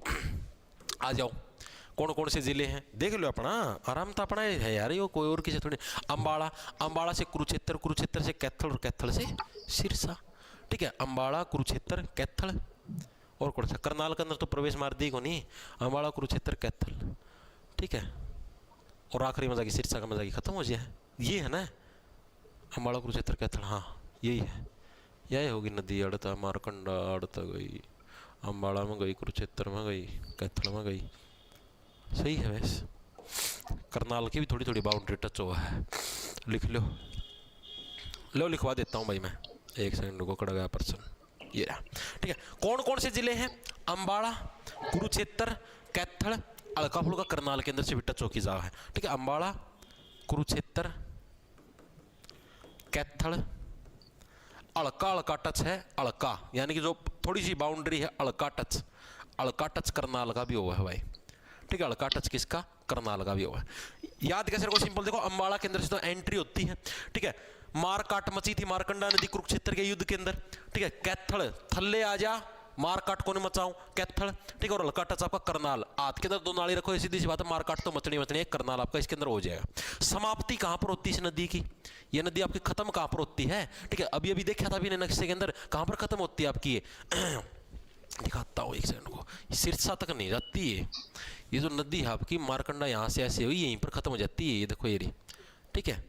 आ जाओ कौन कौन से जिले हैं देख लो अपना, आराम तो अपना है यार, ये कोई और किसी थोड़ी। अंबाड़ा से कुरुक्षेत्र, कुरुक्षेत्र से कैथल और कैथल से सिरसा, ठीक है। अंबाड़ा, कुरुक्षेत्र, कैथल और कौन सा, करनाल के अंदर तो प्रवेश मार दी को नहीं, अंबाड़ा, कुरुक्षेत्र, कैथल, ठीक है। और आखिरी मजा की सिरसा का मजा की खत्म हो जाए, ये है ना अंबाड़ा, कुरुक्षेत्र, कैथल, हाँ यही है, यही होगी नदी। अड़ता मारकंडा, अड़ता गई, अंबाड़ा में गई, कुरुक्षेत्र में गई, कैथल में गई, सही है। वैसे करनाल की भी थोड़ी थोड़ी बाउंड्री टच हुआ है, लिख लो लिखवा देता हूँ भाई मैं, एक सेकंड को, कड़ा गया पर्सन, ये रहा, ठीक है। कौन कौन से जिले हैं? अंबाड़ा, कुरुक्षेत्र, कैथल, अलका फुल्का करनाल के अंदर से भी टच होकी जा है, ठीक है। अंबाड़ा, कुरुक्षेत्र, कैथल, अलका टच है, अलका यानी कि जो थोड़ी सी बाउंड्री है, अलका टच करनाल का भी हुआ है भाई, ठीक है। अलका टच किसका? करनाल का भी हुआ है। याद कैसे रखो, सिंपल देखो, अंबाड़ा के अंदर से तो एंट्री होती है, ठीक है। मार काट मची थी मारकंडा नदी कुरुक्षेत्र के युद्ध के अंदर, ठीक है। कैथल, थल्ले आ जा, मार काट को नहीं मचाऊं, कैथल, ठीक है। और अलका टच आपका करनाल, हाथ के अंदर 2 नाली रखो, सीधी सी बात है, मार काट तो मचनी है, करनाल आपका इसके अंदर हो जाएगा। समाप्ति कहां पर होती है इस नदी की? ये नदी आपकी खत्म कहां पर होती है, ठीक है। अभी देखा था अभी नक्शे के अंदर, कहां पर खत्म होती है आपकी ये दिखाता हूँ एक सेकंड को, सिरसा तक नहीं जाती है ये जो नदी है आपकी, मारकंडा यहाँ से ऐसे हुई, यहीं पर खत्म हो जाती है, ये देखो ये रही, ठीक है।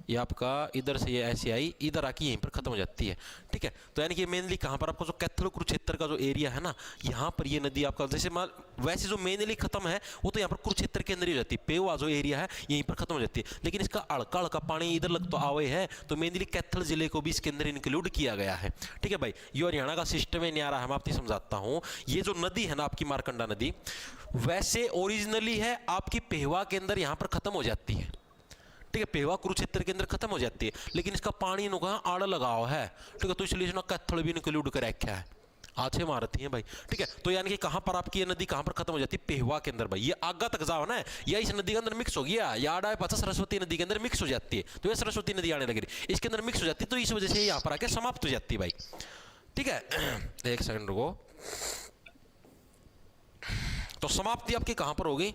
ये आपका इधर से ये ऐसे आई, इधर आके यहीं पर खत्म हो जाती है, ठीक है। तो यानी कि मेनली कहाँ पर आपको जो कैथल कुरुक्षेत्र का जो एरिया है ना, यहाँ पर ये नदी आपका जैसे वैसे जो मेनली खत्म है वो तो यहाँ पर कुरुक्षेत्र के अंदर ही रहती है, पेवा जो एरिया है यहीं पर खत्म हो जाती है, लेकिन इसका अड़का पानी इधर लग तो आवे है, तो मेनली कैथल जिले को भी इसके अंदर इंक्लूड किया गया है, ठीक है भाई। ये हरियाणा का सिस्टम है न्यारा है, मैं आपको समझाता हूँ। ये जो नदी है ना आपकी मारकंडा नदी, वैसे ओरिजिनली है आपकी पेहवा के अंदर यहाँ पर खत्म हो जाती है, ठीक है। पेहवा कुरुक्षेत्र के अंदर खत्म हो जाती है, लेकिन इसका पानी नु कहाँ आड़ लगाव है, ठीक है। तो इसलिए इसने कैथल भी इंक्लूड कर रखा है, आछे मारती है भाई, ठीक है। तो यानी कि कहां पर आपकी ये नदी कहां पर खत्म हो जाती है? पेहवा के अंदर भाई। ये आगा तक जाओ ना, या इस नदी के अंदर मिक्स हो गया, याड है पाचा सरस्वती नदी के अंदर मिक्स हो जाती है, तो ये सरस्वती नदी आने लगी, इसके अंदर मिक्स हो जाती है, तो इस वजह से यहाँ पर आके समाप्त हो जाती है भाई, ठीक है। एक सेकंड रुको, तो समाप्ति आपकी कहां पर होगी?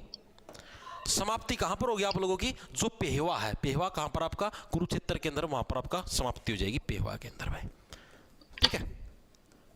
समाप्ति कहां पर होगी आप लोगों की? जो पेहवा है, पेहवा कहां पर आपका? कुरुक्षेत्र के अंदर, वहां पर आपका समाप्ति हो जाएगी पेहवा के अंदर भाई, ठीक है।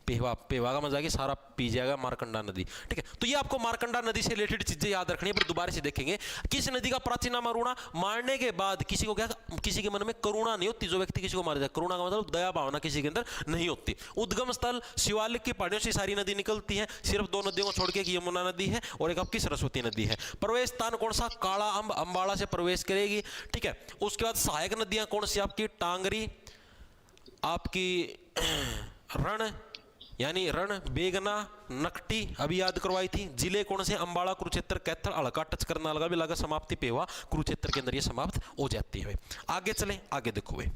पेहवा का मजा कि सारा पी जाएगा मारकंडा नदी, ठीक है। तो ये आपको मारकंडा नदी से रिलेटेड चीजें याद रखनी है, पर दोबारा से देखेंगे। किस नदी का प्राचीन नाम अरुणा? मारने के बाद किसी को क्या, किसी के मन में करुणा नहीं होती, जो व्यक्ति किसी को मार जाए, करुणा का मतलब दया भावना किसी के अंदर नहीं होती। उद्गम स्थल शिवालिक की पहाड़ियों से सारी नदी निकलती है, सिर्फ 2 नदियों को छोड़ के, एक यमुना नदी है और एक आपकी सरस्वती नदी है। प्रवेश स्थान कौन सा? काला अंब, अंबाड़ा से प्रवेश करेगी, ठीक है। उसके बाद सहायक नदियां कौन सी आपकी? टांगरी, आपकी रण यानी रण, बेगना, नकटी अभी याद करवाई थी। जिले कौन से? अंबाड़ा, कुरुक्षेत्र, कैथल, अलका टच करनाल का भी लगा, समाप्ति पेहवा कुरुक्षेत्र के अंदर ये समाप्त हो जाती है। आगे चलें, आगे देखो भाई,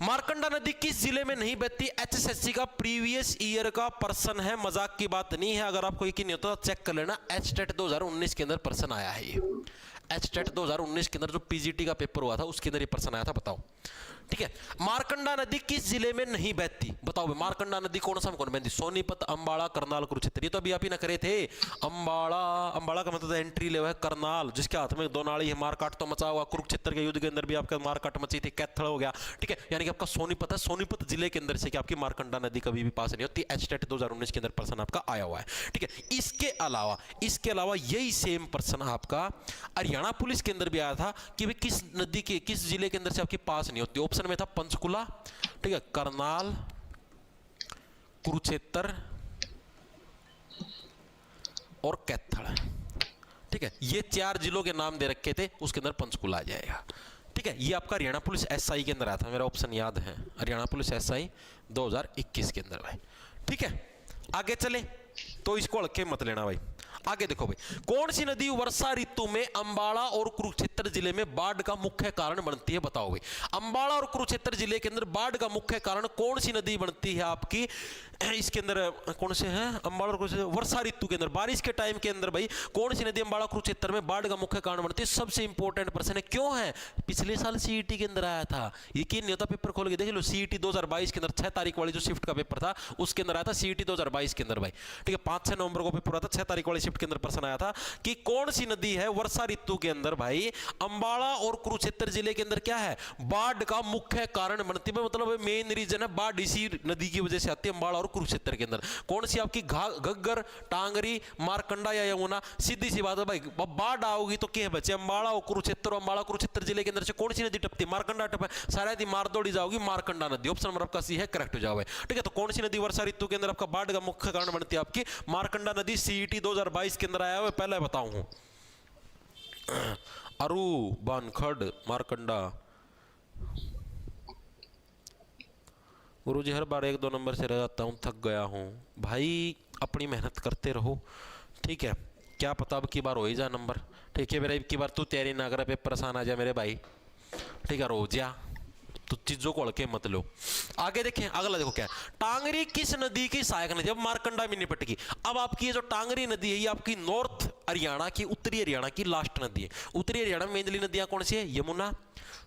मारकंडा नदी किस जिले में नहीं बहती? एचएसएससी का प्रीवियस ईयर का पर्सन है, मजाक की बात नहीं है। अगर आपको यकीन नहीं होता तो चेक कर लेना, एचटेट 2019 के अंदर पर्सन आया है ये। एचटेट 2019 के अंदर जो पीजीटी का पेपर हुआ था उसके अंदर ये पर्सन आया था, बताओ, ठीक है। मारकंडा नदी किस जिले में नहीं बहती? बताओ भाई, मारकंडा नदी कौन सा में कौन बहती? सोनीपत, अंबाड़ा, करनाल, कुरुक्षेत्र। ये तो अभी आप ही ना करे थे। अंबाड़ा का मतलब एंट्री लेवल है, करनाल जिसके हाथ में 2 नाली है, मारकाट तो मचा हुआ, कुरुक्षेत्र के युद्ध के अंदर भी आपका मारकाट मची थी, कैथल हो गया, ठीक है। यानी कि आपका सोनीपत है, सोनीपत जिले के अंदर से कि आपकी मारकंडा नदी कभी भी पास नहीं होती। एचटेट 2019 के अंदर पर्सन आपका आया हुआ है, ठीक है। इसके अलावा यही सेम पर्सन आपका हरियाणा पुलिस के अंदर भी आया था कि किस नदी के, किस जिले के अंदर से आपके पास नहीं होती। ऑप्शन में था पंचकुला, ठीक है, करनाल, कुरुक्षेत्र और कैथल, ठीक है। ये 4 जिलों के नाम दे रखे थे, उसके अंदर पंचकुला आ जाएगा, ठीक है। ये आपका हरियाणा पुलिस एसआई के अंदर आया था, मेरा ऑप्शन याद है, हरियाणा पुलिस एसआई 2021 के अंदर भाई, ठीक है। आगे चले तो इसको हल्के मत लेना भाई। आगे देखो भाई, कौन सी नदी वर्षा ऋतु में अंबाला और कुरुक्षेत्र जिले में बाढ़ का मुख्य कारण बनती है? बताओ भाई, अंबाला और कुरुक्षेत्र जिले के अंदर बाढ़ का मुख्य कारण कौन सी नदी बनती है आपकी? इसके अंदर कौन से हैं अंबाला और कुरुक्षेत्र? वर्षा ऋतु के अंदर, बारिश के टाइम के अंदर भाई कौन सी नदी अंबाला कुरुक्षेत्र में बाढ़ का मुख्य कारण बनती है? सबसे इंपॉर्टेंट प्रश्न है, क्यों है? पिछले साल सीईटी के अंदर आया था, यकीन नहीं होता, पेपर खोल के देख लो, सीईटी 2022 के अंदर 6 तारीख वाली जो शिफ्ट का पेपर था उसके अंदर आया था, सीईटी 2022 के अंदर भाई, ठीक है, 5-6 नवंबर को पेपर हुआ था, 6 तारीख वाली शिफ्ट के अंदर प्रश्न आया था कि कौन सी नदी है वर्षा ऋतु के अंदर भाई अंबाला और कुरुक्षेत्र जिले के अंदर क्या है, बाढ़ का मुख्य कारण बनती है? मतलब मेन रीजन है बाढ़ इसी नदी की वजह से आती है अंबाला और कुरुक्षेत्र के अंदर। कौन सी आपकी घग्गर, टांगरी, मारकंडा या यमुना? सीधी सी बात है भाई, बाढ़ आओगी तो क्या बचे? अंबाला और कुरुक्षेत्र, अंबाला कुरुक्षेत्र जिले के अंदर से कौन सी नदी टपती? मारकंडा टप, शायद ही मारदोड़ी जाओगी, मारकंडा नदी। ऑप्शन नंबर आपका सी है, करेक्ट हो जाओगे, ठीक है। तो कौन सी नदी वर्षा ऋतु के अंदर आपका बाढ़ का मुख्य कारण बनती है? आपकी मारकंडा नदी, सीईटी 2022 के अंदर आया हुआ, पहले बताऊं हूं, अरु, बानखड़, मारकंडा। गुरुजी हर बार 1-2 नंबर से रह जाता हूँ, थक गया हूँ भाई, अपनी मेहनत करते रहो, ठीक है, क्या पता अब की बार हो ही जा नंबर, ठीक है मेरे, अब की बार तू तैयारी ना करे, पेपर आसान आ जाए मेरे भाई, ठीक है, रो जा, तो चीजों को हल्के मत लो। आगे देखें, अगला देखो क्या है, टांगरी किस नदी की सहायक नदी? अब मारकंडा भी निपट गई, अब आपकी ये जो टांगरी नदी है ये आपकी नॉर्थ हरियाणा की, उत्तरी हरियाणा की लास्ट नदी है। उत्तरी हरियाणा में मेनली नदियां कौन सी है? यमुना,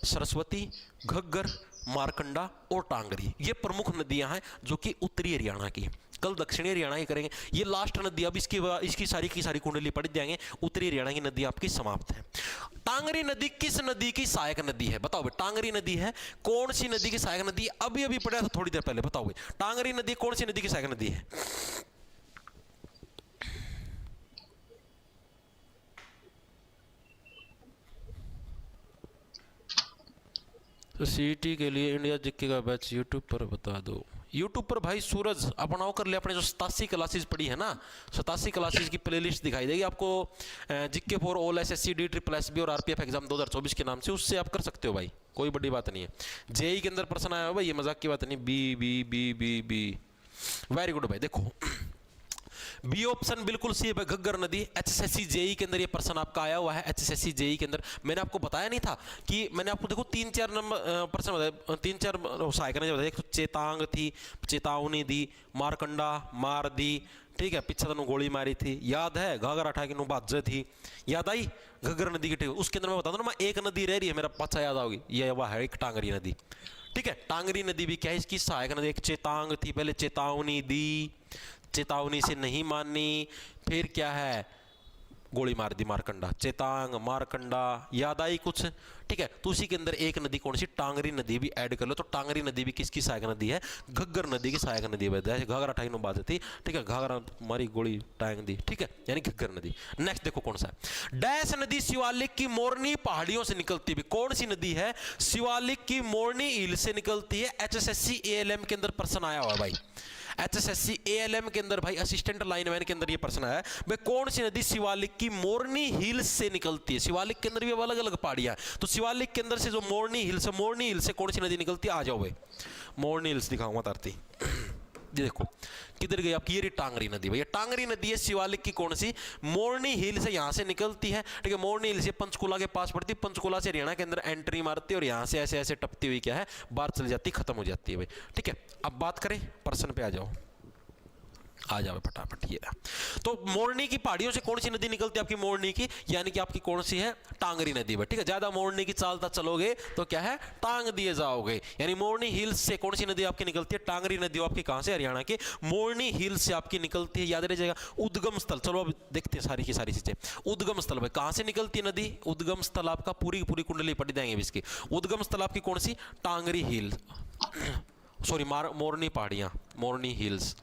सरस्वती, घग्गर, मारकंडा और टांगरी, ये प्रमुख नदियां हैं जो कि उत्तरी हरियाणा की। कल दक्षिणी हरियाणा की करेंगे, ये लास्ट नदी, अब इसकी सारी की सारी कुंडली पढ़ जाएंगे। उत्तरी हरियाणा की नदी आपकी समाप्त है। टांगरी नदी किस नदी की सहायक नदी है? बताओ भाई, टांगरी नदी है कौन सी नदी की सहायक नदी? अभी अभी पढ़ा था थोड़ी देर पहले, बताओ भाई, टांगरी नदी कौन सी नदी की सहायक नदी है? तो सीईटी के लिए इंडिया जीके का बैच यूट्यूब पर बता दो। यूट्यूब पर भाई सूरज अपनाओ कर ले, अपने जो 87 क्लासेस पढ़ी है ना, 87 क्लासेस की प्लेलिस्ट दिखाई देगी आपको, GK for all, SSC, D triple SB और आरपीएफ एग्जाम 2024 के नाम से, उससे आप कर सकते हो भाई, कोई बड़ी बात नहीं है। जेई के अंदर प्रश्न आया हो भाई, ये मजाक की बात नहीं, B B B B B, very good भाई। देखो बी ऑप्शन बिल्कुल सी है, घग्गर नदी। एचएसएससी जेई के अंदर ये प्रश्न आपका आया हुआ है, एचएसएससी जेई के अंदर मैंने आपको बताया नहीं था कि मैंने आपको देखो 3-4 नंबर प्रश्न बताया, 3-4 सहायक नदी बताया, एक तो चेतांग थी, चेतावनी दी, मारकंडा मार दी, ठीक है, पीछे तनु गोली मारी थी, याद है, घाघरा ठाकी नु बाज थी, याद आई घग्गर नदी की, ठीक, उसके अंदर मैं बता दूं ना, मैं एक नदी रह रही है, मेरा पाछा याद आओगी, ये वह है एक टांगरी नदी, ठीक है। टांगरी नदी भी क्या है, इसकी सहायक नदी, एक चेतांग थी, पहले चेतावनी दी, चेतावनी से नहीं मानी, फिर क्या है, गोली मार दी, मारकंडा, चेतांग, मारकंडा, याद आई कुछ, ठीक है। तो उसी के अंदर एक नदी कौन सी, टांगरी नदी भी ऐड कर लो, तो टांगरी नदी भी किसकी सहायक नदी है? घग्गर नदी की सहायक नदी है। घाघरा ठाई नो बात थी, ठीक है, घाघरा मारी, गोली टांग दी, ठीक है, यानी घग्गर नदी। नेक्स्ट देखो कौन सा है, डैश नदी शिवालिक की मोरनी पहाड़ियों से निकलती है, कौन सी नदी है? शिवालिक की मोरनी हिल से निकलती है। एचएसएससी एएलएम के अंदर प्रश्न आया हुआ भाई, एचएसएससी एएलएम के अंदर भाई, असिस्टेंट लाइनमैन के अंदर ये प्रश्न है भाई, कौन सी नदी शिवालिक की मोरनी हिल्स से निकलती है? शिवालिक के अंदर भी अलग अलग पहाड़ियां, तो शिवालिक के अंदर से जो मोरनी हिल्स है, मोरनी हिल्स से कौन सी नदी निकलती है? आ जाओ भाई, मोरनी हिल्स दिखाऊंगा तारती, ये देखो किधर गई आपकी, ये टांगरी नदी भैया, टांगरी नदी है शिवालिक की, कौन सी? मोरनी हिल से यहाँ से निकलती है, ठीक है, मोरनी हिल से पंचकुला के पास पड़ती है, पंचकुला से हरियाणा के अंदर एंट्री मारती है और यहाँ से ऐसे ऐसे टपती हुई क्या है, बाहर चली जाती, खत्म हो जाती है भाई, ठीक है। अब बात करें प्रश्न पे, आ जाओ, आ जाओ फटाफट। ये तो मोरनी की पहाड़ियों से कौन सी नदी निकलती है आपकी? मोरनी की, यानी कि आपकी कौन सी है? टांगरी नदी है, ठीक है। ज्यादा मोरनी की चालता चलोगे तो क्या है, टांग दिए जाओगे, यानी मोरनी हिल्स से कौन सी नदी आपकी निकलती है? टांगरी नदी आपकी कहां से? हरियाणा के मोरनी हिल्स से आपकी निकलती है, याद रह जाएगा। उद्गम स्थल, चलो अब देखते हैं सारी की सारी चीजें। उद्गम स्थल भाई कहां से निकलती है नदी? उद्गम स्थल आपका पूरी पूरी कुंडली पढ़ जाएंगे इसकी। उद्गम स्थल आपकी कौन सी? टांगरी हिल, सॉरी मोरनी पहाड़ियां, मोरनी हिल्स,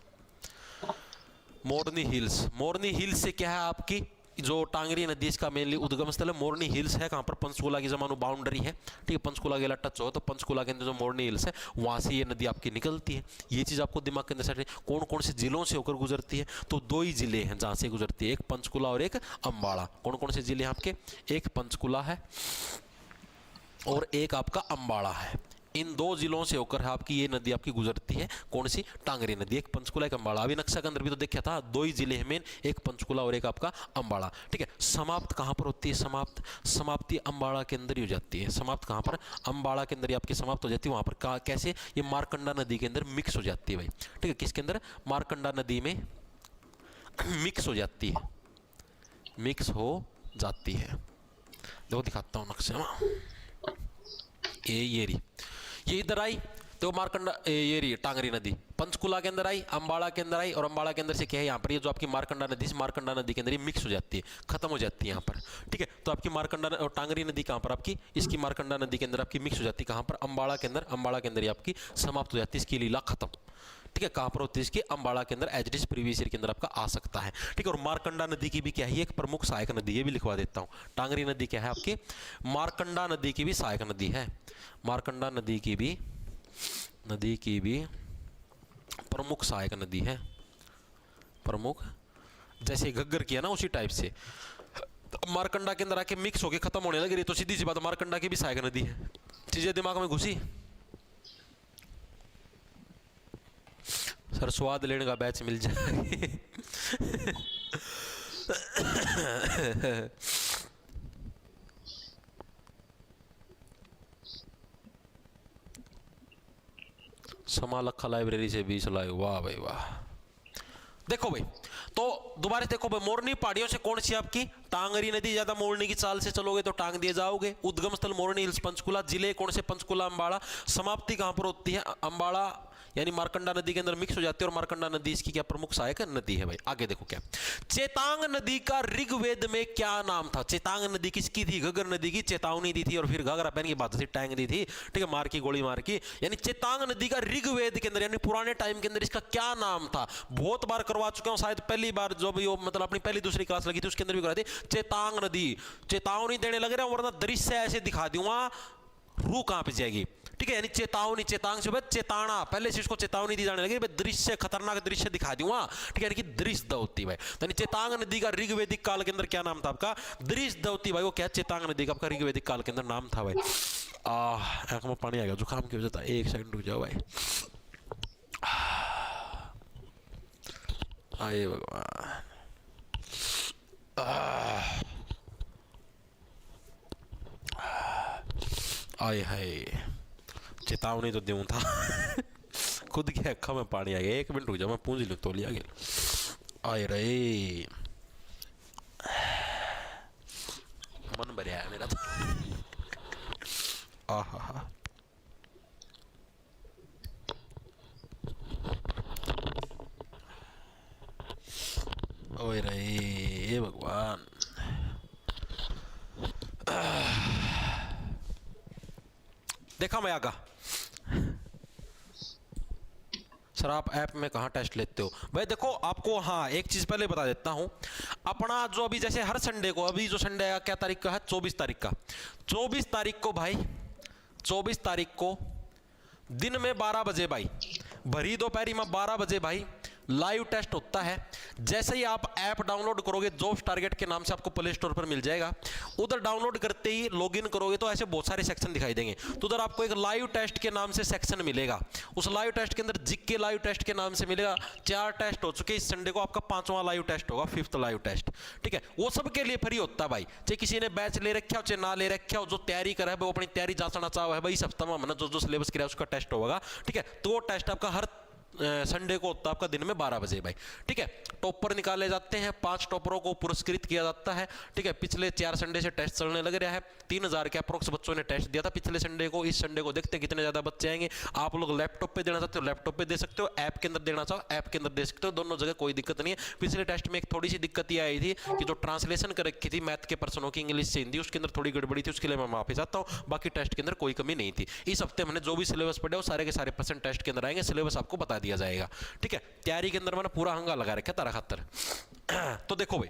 मोरनी हिल्स। मोरनी हिल्स से क्या है आपकी जो टांगरी नदी, इसका मेनली उद्गम स्थल है। मोरनी हिल्स है कहाँ पर? पंचकुला की जमानो बाउंड्री है, ठीक है, पंचकुला के टच हो तो पंचकुला के अंदर जो मोरनी हिल्स है वहाँ से ये नदी आपकी निकलती है। ये चीज़ आपको दिमाग के अंदर सेट, कौन कौन से जिलों से होकर गुजरती है? तो 2 ही जिले हैं जहाँ से गुजरती है, एक पंचकुला और एक अम्बाड़ा। कौन कौन से जिले हैं आपके? एक पंचकुला है और एक आपका अम्बाड़ा है। इन 2 जिलों से होकर आपकी ये नदी आपकी गुजरती है। कौन सी? टांगरी नदी। एक पंचकुला, एक अम्बाड़ा। अभी नक्शा के अंदर भी तो देखा था, 2 ही जिले हैं मेन, एक पंचकुला और एक आपका अम्बाड़ा। ठीक है, समाप्त कहाँ पर होती है? समाप्ति अम्बाड़ा के अंदर ही हो जाती है। समाप्त कहाँ पर? अम्बाड़ा के अंदर ही आपकी समाप्त हो जाती है। वहाँ पर कैसे? ये मारकंडा नदी के अंदर मिक्स हो जाती है भाई। ठीक है, किसके अंदर? मारकंडा नदी में मिक्स हो जाती है, मिक्स हो जाती है। देखो दिखाता हूँ नक्शे में, ये रही, ये इधर आई तो मारकंडा, ये रही टांगरी नदी, पंचकुला के अंदर आई, अम्बाड़ा के अंदर आई, और अम्बाड़ा के अंदर से क्या है यहाँ पर, ये जो आपकी मारकंडा नदी, मारकंडा नदी के अंदर ये मिक्स हो जाती है, खत्म हो जाती है यहाँ पर। ठीक है, तो आपकी मारकंडा और टांगरी नदी कहाँ पर आपकी? इसकी मारकंडा नदी के अंदर आपकी मिक्स हो जाती है। कहाँ पर? अम्बाड़ा के अंदर। अम्बाड़ा के अंदर ये आपकी समाप्त हो जाती है, इसकी लीला खत्म। ठीक है, कहाँ पर होती है? इसकी अम्बाड़ा के अंदर, as it is previous year के अंदर आपका आ सकता है। ठीक है, और मारकंडा नदी की भी क्या है? एक प्रमुख सहायक नदी, ये भी लिखवा देता हूँ। टांगरी नदी क्या है आपकी? मारकंडा नदी की भी सहायक नदी है। मारकंडा नदी की भी प्रमुख सहायक नदी है। प्रमुख, जैसे घग्गर किया ना उसी टाइप से मारकंडा के अंदर आके मिक्स होके खत्म होने लग रही, तो सीधी सी बात, मारकंडा की भी सहायक नदी है। चीजें दिमाग में घुसी? सर स्वाद लेने का बैच मिल जाए। समा लखा लाइब्रेरी से 20 लाए, वाह भाई वाह। देखो भाई, तो दोबारा देखो भाई, मोरनी पहाड़ियों से कौन सी आपकी? टांगरी नदी। ज्यादा मोरनी की चाल से चलोगे तो टांग दिए जाओगे। उद्गम स्थल मोरनी हिल्स पंचकुला। जिले कौन से? पंचकुला अम्बाड़ा। समाप्ति कहां पर होती है? अम्बाड़ा, यानी मारकंडा नदी के अंदर मिक्स हो जाती है, और मारकंडा नदी इसकी क्या प्रमुख सहायक नदी है भाई। आगे देखो क्या, चेतांग नदी का ऋग्वेद में क्या नाम था? चेतांग नदी किसकी थी? घग्गर नदी की। चेतावनी दी थी और फिर घाघरा पहन के बाद से टैंग दी थी। ठीक है, मार की गोली मार की। यानी चेतांग नदी का ऋग्वेद के अंदर, यानी पुराने टाइम के अंदर इसका क्या नाम था? बहुत बार करवा चुका हूं, शायद पहली बार जो भी वो मतलब अपनी पहली दूसरी क्लास लगी थी उसके अंदर भी करा दी। चेतांग नदी, चेतावनी देने लग रहा हूं, वरना दृश्य ऐसे दिखा दूंगा रूह कहां पे जाएगी। ठीक है, यानी चेतावनी, चेतांग से चेताना, पहले से इसको चेतावनी दी जाने लगी, दृश्य, खतरनाक दृश्य दिखा दूंगा। ठीक है, यानी कि दृश्य दौती भाई। यानी चेतांग नदी का ऋग्वेदिक काल के अंदर क्या नाम था आपका? दृश्य दौती भाई। वो क्या? चेतांग नदी का आपका ऋग्वेदिक काल के अंदर नाम था भाई। आंख में पानी आ गया, जुकाम की वजह था। 1 सेकंड रुक जाओ भाई। आए भगवान, आए हाय, चेतावनी तो दूं था। खुद की अक्खा में पानी आ गया। 1 मिनट रुक जाओ, मैं पूंजी लिख तो लिया गया। आए रे, मन भरिया है मेरा तो। आहा, ओए रे भगवान। देखा मैं आगा। सर आप ऐप में कहाँ टेस्ट लेते हो भाई? देखो आपको, हाँ एक चीज पहले बता देता हूं, अपना जो अभी जैसे हर संडे को, अभी जो संडे आएगा क्या तारीख का है? 24 तारीख का। 24 तारीख को भाई, 24 तारीख को दिन में 12 बजे भाई, भरी दोपहरी में 12 बजे भाई लाइव टेस्ट होता है। जैसे ही आप ऐप डाउनलोड करोगे, जॉब्स टारगेट के नाम से आपको प्ले स्टोर पर मिल जाएगा। उधर डाउनलोड करते ही लॉगिन करोगे तो ऐसे बहुत सारे सेक्शन दिखाई देंगे। तो उधर आपको एक लाइव टेस्ट के नाम से सेक्शन मिलेगा। उस लाइव टेस्ट के अंदर जीके लाइव टेस्ट के नाम से मिलेगा। 4 टेस्ट हो चुके, इस संडे को आपका 5वां लाइव टेस्ट होगा, 5th लाइव टेस्ट। ठीक है, वो सबके लिए फ्री होता है भाई। चाहे किसी ने बैच ले रखा हो चाहे ना ले रखा हो, जो तैयारी करा है वो अपनी तैयारी जांचना चाहो है भाई, इस हफ्ते में जो सिलेबस किया उसका टेस्ट होगा। ठीक है, तो वो टेस्ट आपका हर संडे को होता है आपका दिन में 12 बजे भाई। ठीक है, टॉपर निकाले जाते हैं, 5 टॉपरों को पुरस्कृत किया जाता है। ठीक है, पिछले 4 संडे से टेस्ट चलने लग रहा है। 3000 के अप्रोक्स बच्चों ने टेस्ट दिया था पिछले संडे को। इस संडे को देखते हैं कितने ज्यादा बच्चे आएंगे। आप लोग लैपटॉप पे देना चाहते हो लैपटॉप पे दे सकते हो, ऐप के अंदर देना चाहो ऐप के अंदर दे सकते हो, दोनों जगह कोई दिक्कत नहीं है। पिछले टेस्ट में एक थोड़ी सी दिक्कत ये आई थी कि जो ट्रांसलेशन कर रखी थी मैथ के पर्सनों की इंग्लिश से हिंदी, उसके अंदर थोड़ी गड़बड़ी थी, उसके लिए मैं माफी चाहता हूँ। बाकी टेस्ट के अंदर कोई कमी नहीं थी। इस हफ्ते मैंने जो भी सिलेबस पढ़े वो सारे के सारे % टेस्ट के अंदर आएंगे, सिलेबस आपको बता दिया जाएगा। ठीक है, तैयारी के अंदर मैंने पूरा हंगा लगा रखा तारा खातर। तो देखो भाई,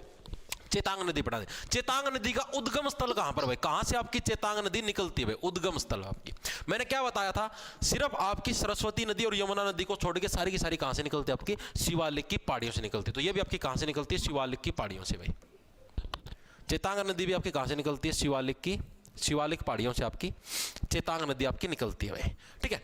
चेतांग नदी पढ़ा दे। चेतांग नदी का उद्गम स्थल कहां पर भाई? कहां से आपकी चेतांग नदी निकलती है भाई? उद्गम स्थल आपकी मैंने क्या बताया था, सिर्फ आपकी सरस्वती नदी और यमुना नदी को छोड़ के सारी की सारी कहां से निकलती है? आपकी शिवालिक की पहाड़ियों से निकलती है। तो ये भी आपकी कहां से निकलती है? शिवालिक की पहाड़ियों से भाई। चेतांग नदी भी आपकी कहां से निकलती है? शिवालिक की शिवालिक पहाड़ियों से आपकी चेतांग नदी आपकी निकलती है भाई। ठीक है,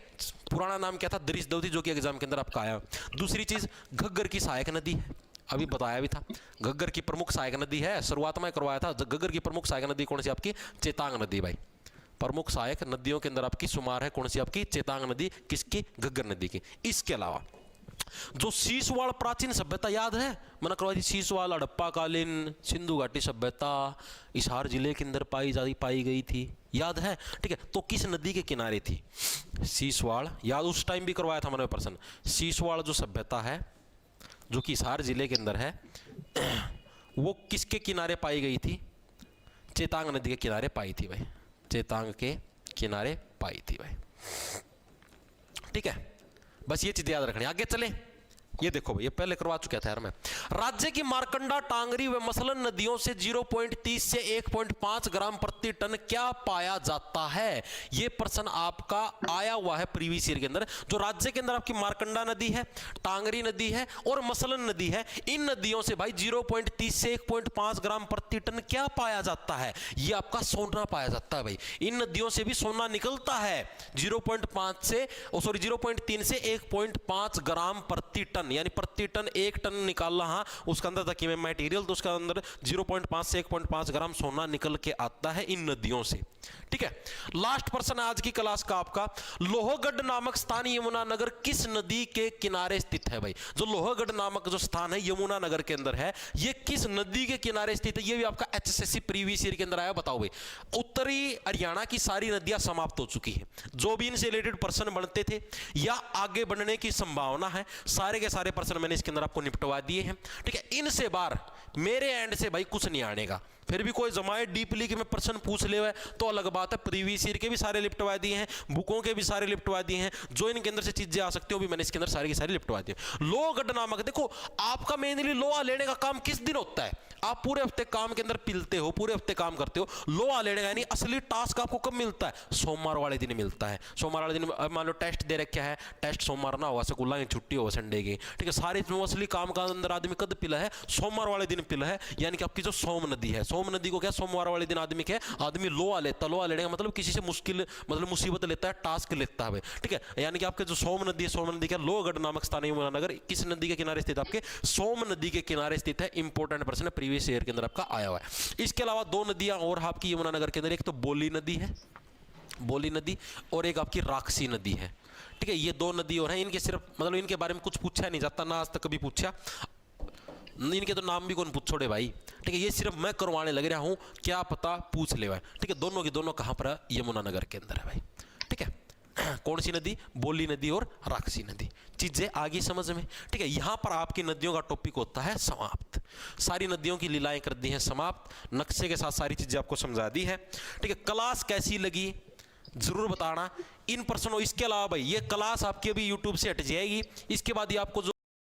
पुराना नाम क्या था, दृशदवती, जो कि एग्जाम के अंदर आपका आया। दूसरी चीज घग्गर की सहायक नदी है, अभी बताया भी था, घग्गर की प्रमुख सहायक नदी है, शुरुआत में करवाया था। घग्गर की प्रमुख सहायक नदी कौन सी आपकी, चेतांग नदी भाई। प्रमुख सहायक नदियों के अंदर आपकी शुमार है कौन सी आपकी, चेतांग नदी, किसकी, घग्गर नदी की। इसके अलावा जो शीशवाड़ प्राचीन सभ्यता याद है, मैंने करवाई थी, शीशवाड़ हड़प्पा कालीन सिंधु घाटी सभ्यता हिसार जिले के अंदर पाई गई थी, याद है। ठीक है, तो किस नदी के किनारे थी शीशवाड़, याद, उस टाइम भी करवाया था मैंने प्रश्न। शीशवाड़ जो सभ्यता है जो कि हिसार जिले के अंदर है, वो किसके किनारे पाई गई थी, चेतांग नदी के किनारे पाई थी भाई, चेतांग के किनारे पाई थी भाई। ठीक है, बस ये चीज याद रखनी। आगे चले, ये देखो भाई, ये पहले करवा चुका था यार मैं। राज्य की मारकंडा, टांगरी व मसलन नदियों से 0.30 से 1.5 ग्राम प्रति टन क्या पाया जाता है, ये प्रश्न आपका आया हुआ है प्रीवियस ईयर के अंदर। जो राज्य के अंदर आपकी मारकंडा नदी है, टांगरी नदी है और मसलन नदी है, इन नदियों से भाई 0.30 से 1.5 ग्राम प्रति टन क्या पाया जाता है, ये आपका सोना पाया जाता है भाई। इन नदियों से भी सोना निकलता है 0.3 से 1.5 ग्राम प्रति टन, यानी प्रति टन 1 टन निकालना, हाँ उसका अंदर तक में मटेरियल, तो उसका अंदर 0.5 से 1.5 ग्राम सोना निकल के आता है इन नदियों से। ठीक है, लास्ट प्रश्न है आज की क्लास का आपका, लोहगढ़ नामक स्थान यमुना नगर किस नदी के किनारे स्थित है भाई। जो लोहगढ़ नामक जो स्थान है यमुना नगर के अंदर है, ये किस नदी के किनारे स्थित है, ये भी आपका HSSC प्रीवियस ईयर के अंदर आया। बताओ भाई, उत्तरी हरियाणा की सारी नदियां समाप्त हो चुकी है, जो भी इनसे रिलेटेड प्रश्न बनते थे या आगे बढ़ने की संभावना है, सारे के सारे प्रश्न मैंने इसके अंदर आपको निपटवा दिए हैं। ठीक है, इनसे बार मेरे एंड से भाई कुछ नहीं आनेगा। फिर भी कोई जमाए डीपली के में प्रश्न पूछ ले हुआ है तो अलग बात है, प्रीवियस ईयर के भी सारे लिपटवा दिए हैं, बुकों के भी सारे लिपटवा दिए हैं, जो इनके अंदर से चीजें आ सकती हो भी मैंने इसके अंदर सारी की सारी लिपटवा दी। लोहगढ़ नामक, देखो आपका मेनली लोहा लेने का काम किस दिन होता है, आप पूरे हफ्ते काम के अंदर पिलते हो, पूरे हफ्ते काम करते हो, लोहा लेने का यानी असली टास्क आपको कब मिलता है, सोमवार वाले दिन मिलता है। सोमवार वाले दिन मान लो टेस्ट दे रखा है, टेस्ट सोमवार ना हुआ, स्कूल की छुट्टी हो संडे की, ठीक है, सारे असली काम का अंदर आदमी कद पिला है, सोमवार वाले दिन पिला है, यानी कि आपकी जो सोम नदी है, सोम नदी को क्या सोमवार वाले दिन आदमी क्या आदमी लोहा लेता, लोहा लेने का मतलब किसी से मुश्किल मतलब मुसीबत लेता है, टास्क लेता है, ठीक है, यानी कि आपके जो सोम नदी है, सोम नदी का लोहगढ़ नामक स्थान यमुना नगर किस नदी के किनारे स्थित, आपके सोम नदी के किनारे स्थित है। इंपॉर्टेंट प्रश्न प्रीवियस ईयर के अंदर आपका आया हुआ है। इसके अलावा दो नदियां और आपकी यमुना नगर के अंदर, एक तो बोली नदी है, बोली नदी, और एक आपकी राक्षसी नदी है। ठीक है, ये दो नदी और हैं, इनके सिर्फ मतलब इनके बारे में कुछ पूछा नहीं जाता ना, आज तक कभी पूछा, इनके तो नाम भी कौन पूछोड़े भाई। ठीक है, ये सिर्फ मैं करवाने लग रहा हूं, क्या पता पूछ ले भाई। ठीक है, दोनों की दोनों कहां पर है, यमुना नगर के अंदर है भाई। ठीक है, कौन सी नदी, बोली नदी और राक्षसी नदी, चीजें आगे समझ में। ठीक है, यहां पर आपकी नदियों का टॉपिक होता है समाप्त, सारी नदियों की लीलाएं कर दी हैं समाप्त, नक्शे के साथ सारी चीजें आपको समझा दी है। ठीक है, क्लास कैसी लगी जरूर बताना इन प्रश्नों। इसके अलावा भाई ये क्लास आपकी अभी YouTube से हट जाएगी, इसके बाद ये आपको जो